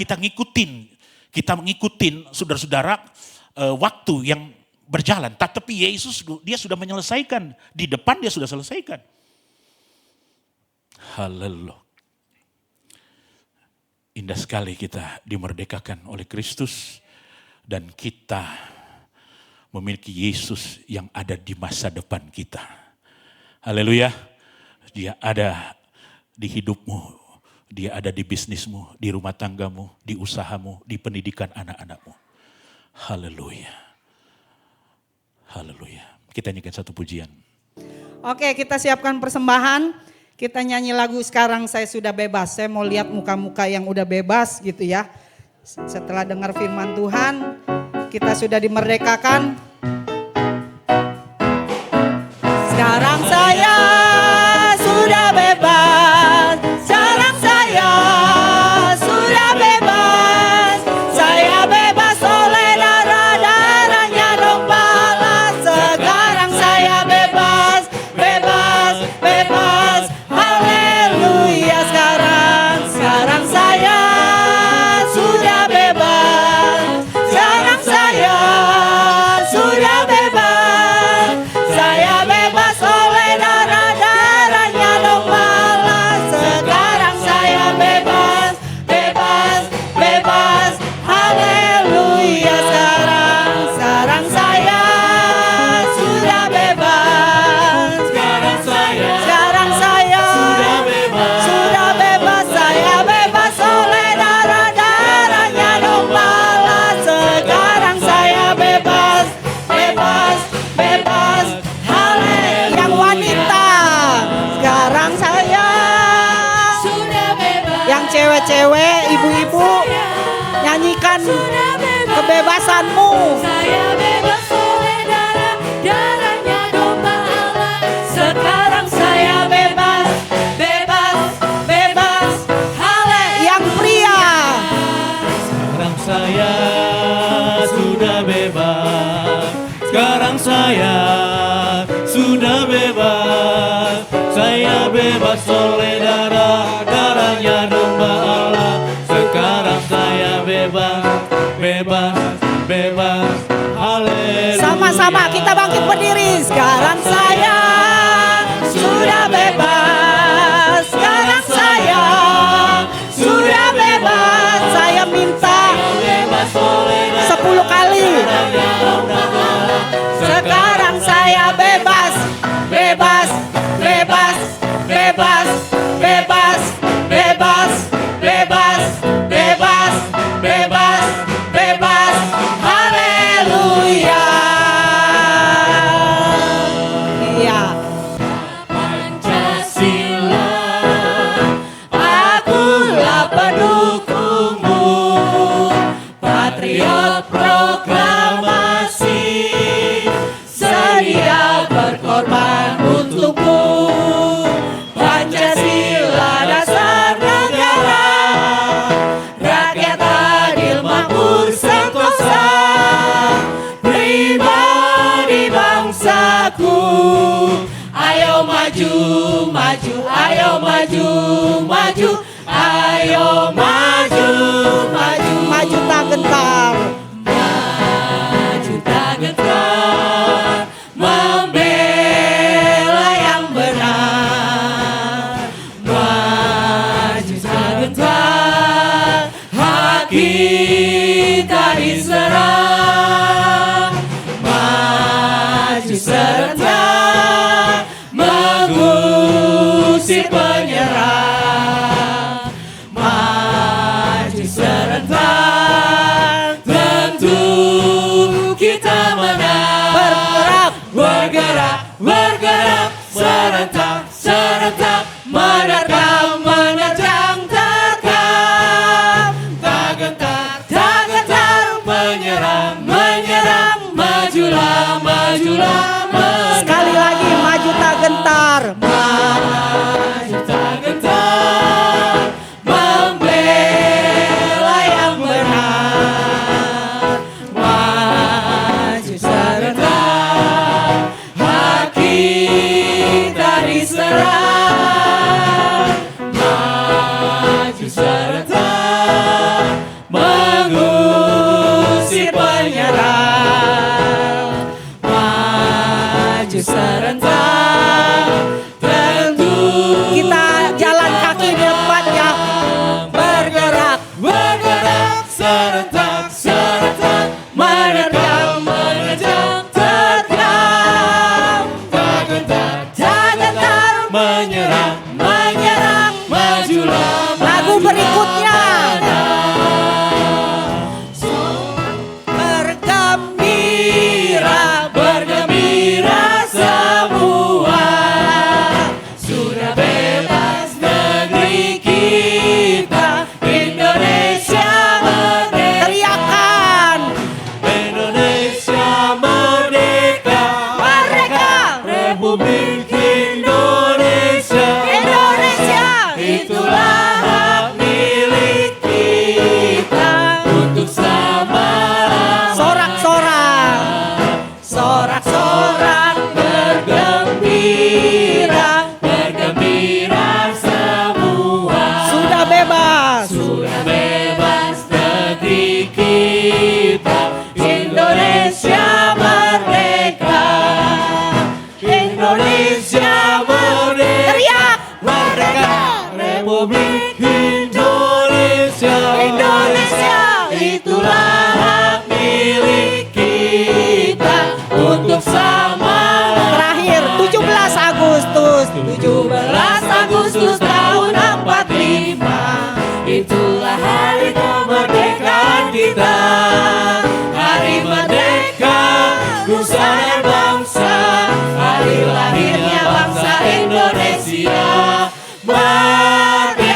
Speaker 7: mengikutin saudara-saudara waktu yang berjalan, tapi Yesus dia sudah menyelesaikan, di depan dia sudah selesaikan. Haleluya. Indah sekali kita dimerdekakan oleh Kristus dan kita memiliki Yesus yang ada di masa depan kita. Haleluya. Dia ada di hidupmu, dia ada di bisnismu, di rumah tanggamu, di usahamu, di pendidikan anak-anakmu. Haleluya. Haleluya. Kita nyanyikan satu pujian.
Speaker 4: Oke, kita siapkan persembahan. Kita nyanyi lagu Sekarang Saya Sudah Bebas. Saya mau lihat muka-muka yang udah bebas gitu ya. Setelah dengar firman Tuhan, kita sudah dimerdekakan. Sekarang saya sudah bebas. Sekarang saya sudah bebas. Saya bebas oleh darah-darahnya domba. Sekarang saya bebas, bebas, bebas. Haleluya. Sekarang saya sudah bebas. Sekarang saya sudah bebas. Saya bebas oleh darah-darahnya domba. Sekarang saya bebas, bebas, bebas. Haleluya. Sekarang saya sudah bebas. Sekarang saya sudah bebas. Saya bebas oleh darah-darahnya domba. Sekarang saya bebas, bebas, bebas. Haleluya. Yang wanita, sekarang saya sudah bebas. Yang cewek-cewek, ibu-ibu, nyanyikan kebebasanmu. Saya bebas oleh darah-darahnya domba Allah. Sekarang saya bebas, bebas, bebas. Haleluya. Yang pria,
Speaker 5: Sekarang saya sudah bebas. Sekarang saya sudah bebas. Saya bebas oleh darahnya domba Allah. Sekarang saya bebas, bebas, bebas. Haleluya.
Speaker 4: sama-sama kita bangkit berdiri. Sekarang saya sudah bebas. Sekarang saya sudah bebas. Saya minta 10 kali. Sekarang saya bebas, bebas, bebas, bebas, bebas, bebas, bebas, bebas, bebas, bebas. Haleluya. Iya.
Speaker 5: Pancasila, akulah pendukungmu. Patriot proklamasi, sedia berkorban untukmu. Pancasila dasar negara, rakyat adil makmur sentosa, pribadi bangsaku. Ayo maju, maju, ayo maju, maju, ayo maju, maju,
Speaker 4: Maju tak gentar.
Speaker 5: maju tak gentar, membela yang benar. Maju tak gentar, hak kita kita menang.
Speaker 3: Bergerak,
Speaker 5: Bergerak, bergerak, serentak, serentak, menerkam, menerjang, terkam. Tak gentar, tak gentar, menyerang, menyerang, majulah, majulah, menang.
Speaker 3: sekali lagi maju tak gentar.
Speaker 5: Maju tak gentar, membela yang benar. Maju serentak, hak kita diserang. Maju serentak, mengusir penyerang. Maju serentak, tentu
Speaker 3: Kita jalan kaki di depan ya. Bergerak,
Speaker 5: bergerak, serentak, serentak, menerkam, menerjang, terkam. Tak gentar, tak gentar, menyerang, menyerang, majulah,
Speaker 3: lagu
Speaker 5: majulah,
Speaker 3: berikutnya.
Speaker 5: bergembira, bergembira semua. Sudah bebas negeri kita, Indonesia merdeka.
Speaker 3: Teriakan,
Speaker 5: Indonesia merdeka,
Speaker 3: merdeka.
Speaker 5: Republik Indonesia,
Speaker 3: Indonesia,
Speaker 5: itulah hak milik kita untuk selama-lamanya.
Speaker 3: sorak-sorak.
Speaker 5: Sorak-sorak bergembira, bergembira semua.
Speaker 3: Sudah bebas.
Speaker 5: Sudah bebas negeri kita, Indonesia merdeka. Indonesia merdeka.
Speaker 3: Teriak,
Speaker 5: Merdeka, Republik Indonesia.
Speaker 3: Indonesia.
Speaker 5: Itulah hak milik kita untuk selama-lamanya.
Speaker 3: Terakhir 17 Agustus.
Speaker 5: 17 Agustus tahun 45, itulah hari kemerdekaan kita. Hari merdeka, nusa dan bangsa, hari lahirnya bangsa Indonesia. Merdeka,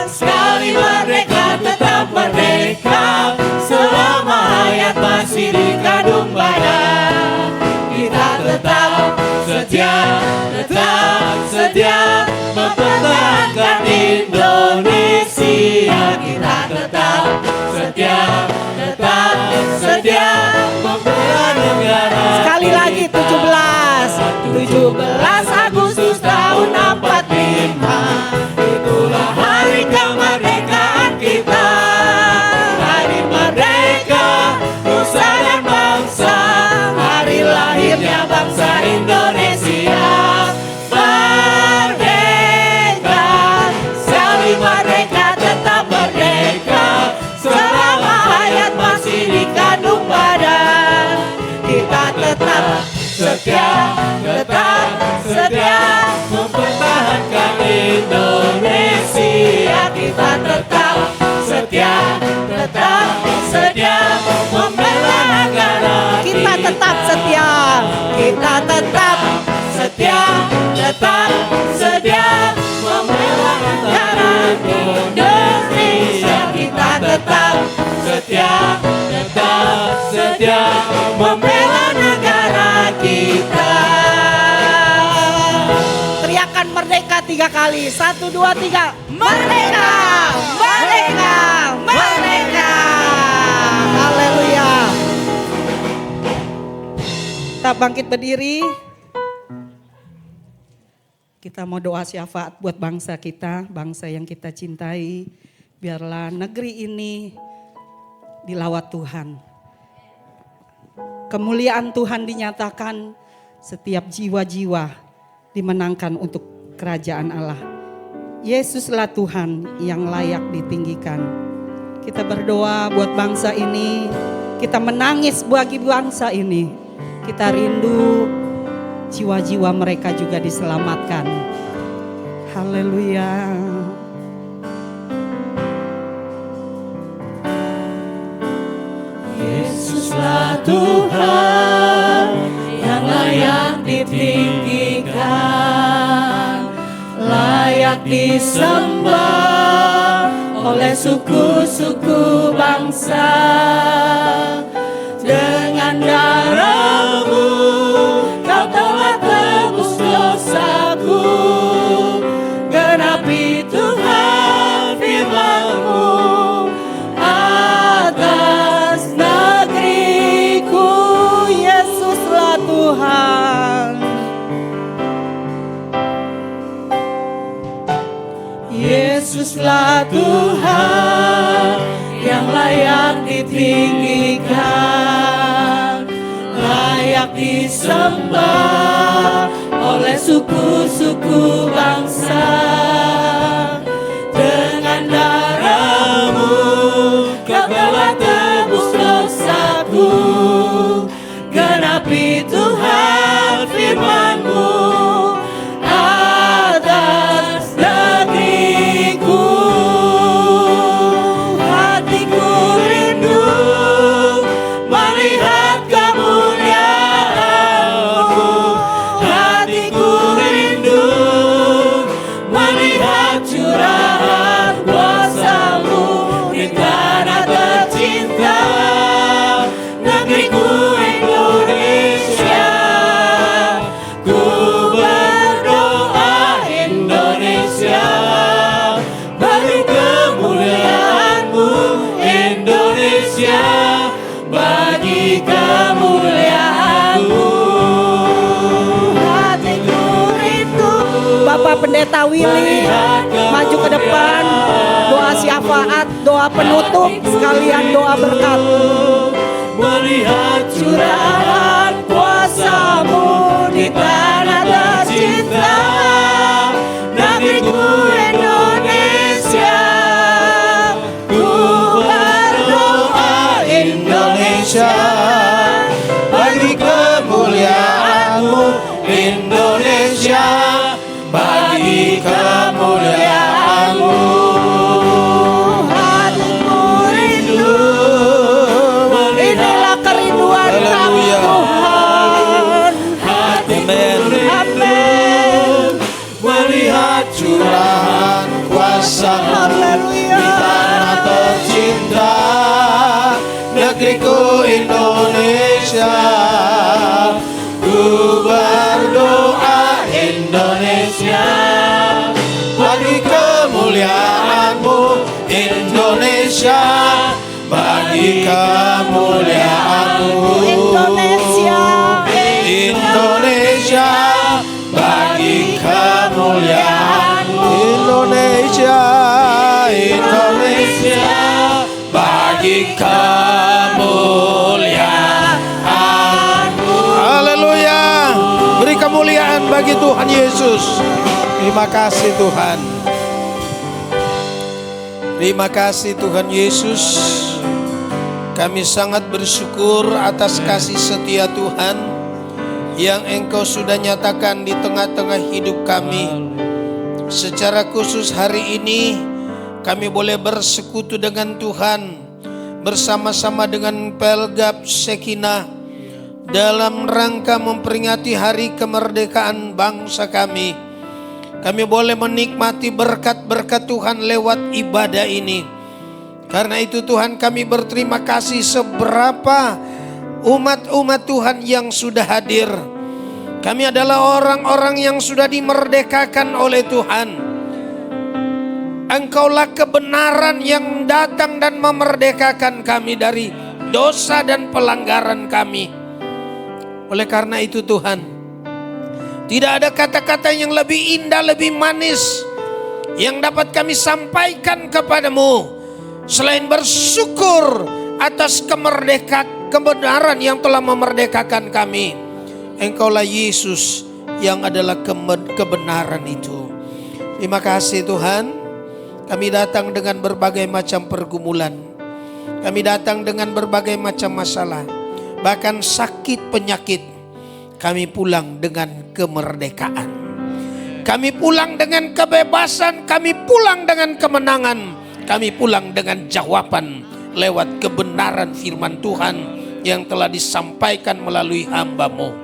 Speaker 5: sekali merdeka tetap merdeka, selama hayat masih dikandung badan. Kita tetap setia, tetap setia, mempertahankan Indonesia. Kita tetap setia, tetap setia, membela negara.
Speaker 3: Sekali lagi
Speaker 5: 17 Agustus tahun 45, itulah hari kemerdekaan kita. Hari merdeka, nusa dan bangsa, hari lahirnya bangsa Indonesia. Merdeka, sekali merdeka tetap merdeka, selama hayat masih dikandung badan. Kita tetap setia, tetap setia, mempertahankan Indonesia. Kita tetap setia, tetap setia, membela negara.
Speaker 3: Kita tetap setia.
Speaker 5: Kita tetap setia, tetap setia, membela negara Indonesia. Kita tetap setia, tetap setia, membela negara kita.
Speaker 3: Teriakan merdeka 3 kali. 1, 2, 3. Merdeka! Merdeka! Merdeka! Haleluya. Kita bangkit berdiri.
Speaker 4: Kita mau doa syafaat buat bangsa kita, bangsa yang kita cintai. Biarlah negeri ini dilawat Tuhan. Kemuliaan Tuhan dinyatakan, setiap jiwa-jiwa dimenangkan untuk kerajaan Allah. Yesuslah Tuhan yang layak ditinggikan. Kita berdoa buat bangsa ini, kita menangis bagi bangsa ini. Kita rindu jiwa-jiwa mereka juga diselamatkan. Haleluya.
Speaker 5: Yesus Tuhan yang layak ditinggikan, layak disembah oleh suku-suku bangsa. Dengan darah-Mu Kau telah tebus dosaku, genapi Tuhan firman-Mu atas negeriku.
Speaker 4: Yesuslah Tuhan.
Speaker 5: Yesuslah Tuhan yang layak ditinggikan, layak disembah oleh suku-suku bangsa. Dengan darah-Mu Kau telah tebus dosaku, genapi Tuhan firman-Mu atas negeriku. Hatiku rindu melihat kemuliaan-Mu, hatiku rindu melihat curahan kuasa-Mu di tanah tercinta, negeriku Indonesia. Ku berdoa Indonesia, bagi kemuliaan-Mu Indonesia, bagi kemuliaan-Mu. Hatiku rindu.
Speaker 4: Bapak Pendeta Willy maju ke depan, doa syafaat, doa penutup, sekalian doa berkat.
Speaker 5: Melihat curahan kuasa-Mu di tanah tercinta, negeriku Indonesia. Ku berdoa Indonesia, bagi kemuliaan-Mu Indonesia, bagi kemuliaan-Mu. Hatiku rindu
Speaker 4: Inilah kerinduan kami Tuhan.
Speaker 5: Amin. Melihat curahan kuasa-Mu di tanah tercinta, negeriku Indonesia. Ku berdoa Indonesia, bagi kemuliaan-Mu Indonesia, bagi kemuliaan-Mu
Speaker 4: Indonesia.
Speaker 5: Indonesia, bagi kemuliaan-Mu. Indonesia, Indonesia, bagi kemuliaan-Mu. Haleluya. Beri kemuliaan bagi Tuhan Yesus. Terima kasih Tuhan. Terima kasih Tuhan Yesus. Kami sangat bersyukur atas kasih setia Tuhan yang Engkau sudah nyatakan di tengah-tengah hidup kami. Secara khusus hari ini kami boleh bersekutu dengan Tuhan bersama-sama dengan Pelgab Shekinah dalam rangka memperingati hari kemerdekaan bangsa kami. Kami boleh menikmati berkat-berkat Tuhan lewat ibadah ini. Karena itu Tuhan, kami berterima kasih seberapa umat-umat Tuhan yang sudah hadir. Kami adalah orang-orang yang sudah dimerdekakan oleh Tuhan. Engkaulah kebenaran yang datang dan memerdekakan kami dari dosa dan pelanggaran kami. Oleh karena itu Tuhan, tidak ada kata-kata yang lebih indah, lebih manis yang dapat kami sampaikan kepadamu selain bersyukur atas kebenaran yang telah memerdekakan kami. Engkaulah Yesus yang adalah kebenaran itu. Terima kasih Tuhan. Kami datang dengan berbagai macam pergumulan. Kami datang dengan berbagai macam masalah. Bahkan sakit penyakit. Kami pulang dengan kemerdekaan. Kami pulang dengan kebebasan. Kami pulang dengan kemenangan. Kami pulang dengan jawaban lewat kebenaran firman Tuhan yang telah disampaikan melalui hamba-Mu.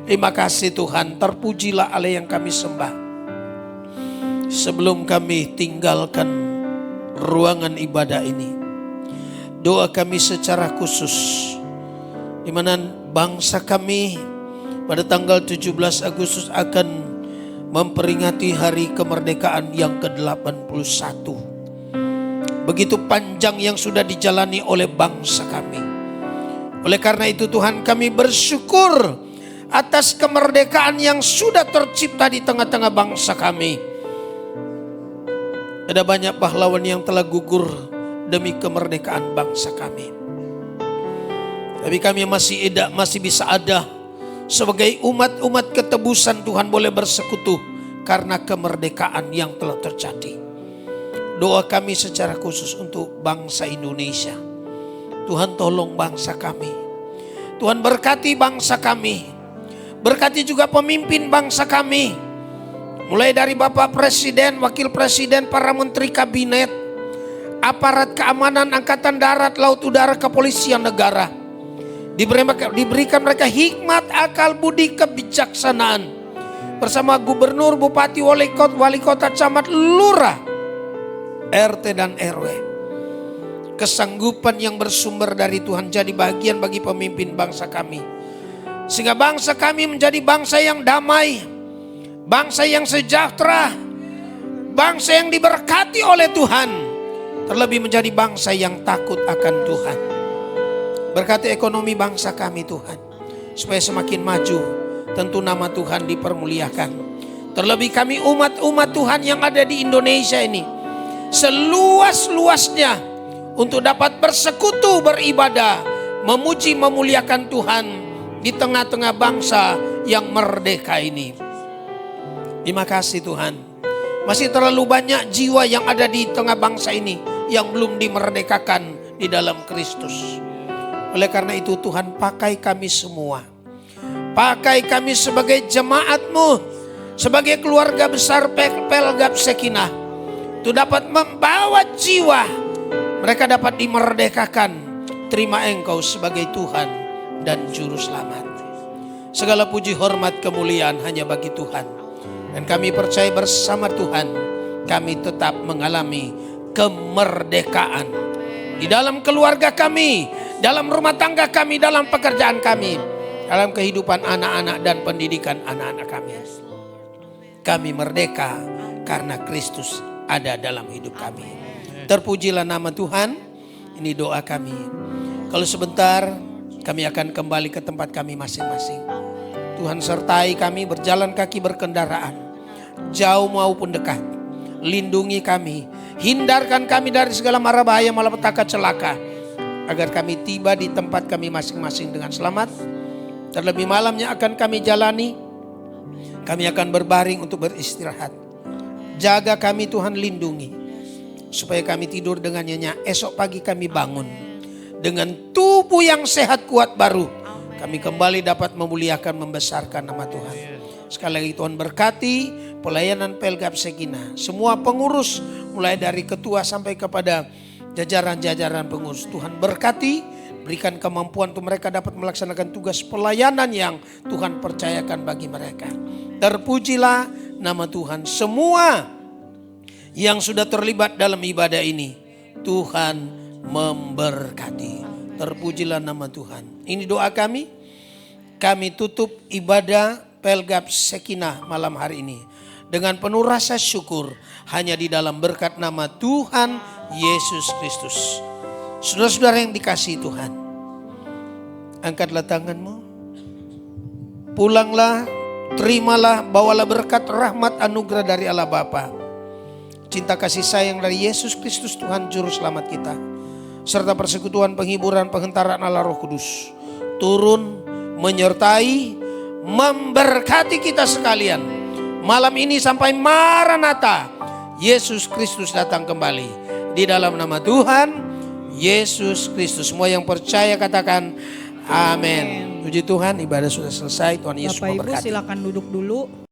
Speaker 5: Terima kasih Tuhan, terpujilah Allah yang kami sembah. Sebelum kami tinggalkan ruangan ibadah ini, doa kami secara khusus, di mana bangsa kami pada tanggal 17 Agustus akan memperingati hari kemerdekaan yang ke-81. Begitu panjang yang sudah dijalani oleh bangsa kami. Oleh karena itu Tuhan, kami bersyukur atas kemerdekaan yang sudah tercipta di tengah-tengah bangsa kami. Ada banyak pahlawan yang telah gugur demi kemerdekaan bangsa kami. Tapi kami masih bisa ada sebagai umat-umat ketebusan Tuhan, boleh bersekutu karena kemerdekaan yang telah terjadi. Doa kami secara khusus untuk bangsa Indonesia. Tuhan tolong bangsa kami. Tuhan berkati bangsa kami. Berkati juga pemimpin bangsa kami. Mulai dari Bapak Presiden, Wakil Presiden, para Menteri Kabinet, aparat keamanan, Angkatan Darat, Laut, Udara, Kepolisian Negara. Diberikan mereka hikmat, akal, budi, kebijaksanaan. Bersama gubernur, bupati, wali kota, camat, lurah, RT dan RW. Kesanggupan yang bersumber dari Tuhan jadi bagian bagi pemimpin bangsa kami. Sehingga bangsa kami menjadi bangsa yang damai, bangsa yang sejahtera, bangsa yang diberkati oleh Tuhan. Terlebih menjadi bangsa yang takut akan Tuhan. Berkati ekonomi bangsa kami Tuhan, supaya semakin maju. Tentu nama Tuhan dipermuliakan. Terlebih kami umat-umat Tuhan yang ada di Indonesia ini, seluas-luasnya untuk dapat bersekutu, beribadah, memuji, memuliakan Tuhan di tengah-tengah bangsa yang merdeka ini. Terima kasih Tuhan. Masih terlalu banyak jiwa yang ada di tengah bangsa ini yang belum dimerdekakan di dalam Kristus. Oleh karena itu Tuhan, pakai kami semua. Pakai kami sebagai jemaat-Mu, sebagai keluarga besar Pelgap Shekinah, untuk dapat membawa jiwa mereka dapat dimerdekakan. Terima Engkau sebagai Tuhan dan Juru Selamat. Segala puji, hormat, kemuliaan hanya bagi Tuhan. Dan kami percaya bersama Tuhan, kami tetap mengalami kemerdekaan di dalam keluarga kami, dalam rumah tangga kami, dalam pekerjaan kami, dalam kehidupan anak-anak dan pendidikan anak-anak kami. Kami merdeka karena Kristus ada dalam hidup kami. Terpujilah nama Tuhan. Ini doa kami. Kalau sebentar kami akan kembali ke tempat kami masing-masing. Tuhan sertai kami berjalan kaki, berkendaraan, jauh maupun dekat. Lindungi kami, hindarkan kami dari segala mara bahaya, malapetaka, celaka, agar kami tiba di tempat kami masing-masing dengan selamat. Terlebih malamnya akan kami jalani, kami akan berbaring untuk beristirahat. Jaga kami Tuhan, lindungi, supaya kami tidur dengan nyenyak. Esok pagi kami bangun dengan tubuh yang sehat, kuat, baru. Kami kembali dapat memuliakan, membesarkan nama Tuhan. Sekali lagi Tuhan berkati pelayanan Pelgap Shekinah. Semua pengurus, mulai dari ketua sampai kepada jajaran-jajaran pengurus. Tuhan berkati, berikan kemampuan untuk mereka dapat melaksanakan tugas pelayanan yang Tuhan percayakan bagi mereka. Terpujilah nama Tuhan. Semua yang sudah terlibat dalam ibadah ini, Tuhan memberkati. Terpujilah nama Tuhan. Ini doa kami. Kami tutup ibadah Pelgap Shekinah malam hari ini dengan penuh rasa syukur, hanya di dalam berkat nama Tuhan Yesus Kristus. Saudara-saudara yang dikasihi Tuhan, angkatlah tanganmu, pulanglah, terimalah, bawalah berkat, rahmat, anugerah dari Allah Bapa, cinta kasih sayang dari Yesus Kristus Tuhan Juru Selamat kita, serta persekutuan, penghiburan, penghantaran Allah Roh Kudus turun, menyertai, memberkati kita sekalian malam ini sampai Maranatha, Yesus Kristus datang kembali. Di dalam nama Tuhan Yesus Kristus, semua yang percaya katakan amin. Puji Tuhan, ibadah sudah selesai. Tuhan Yesus memberkati.
Speaker 2: Bapak Ibu silakan duduk dulu.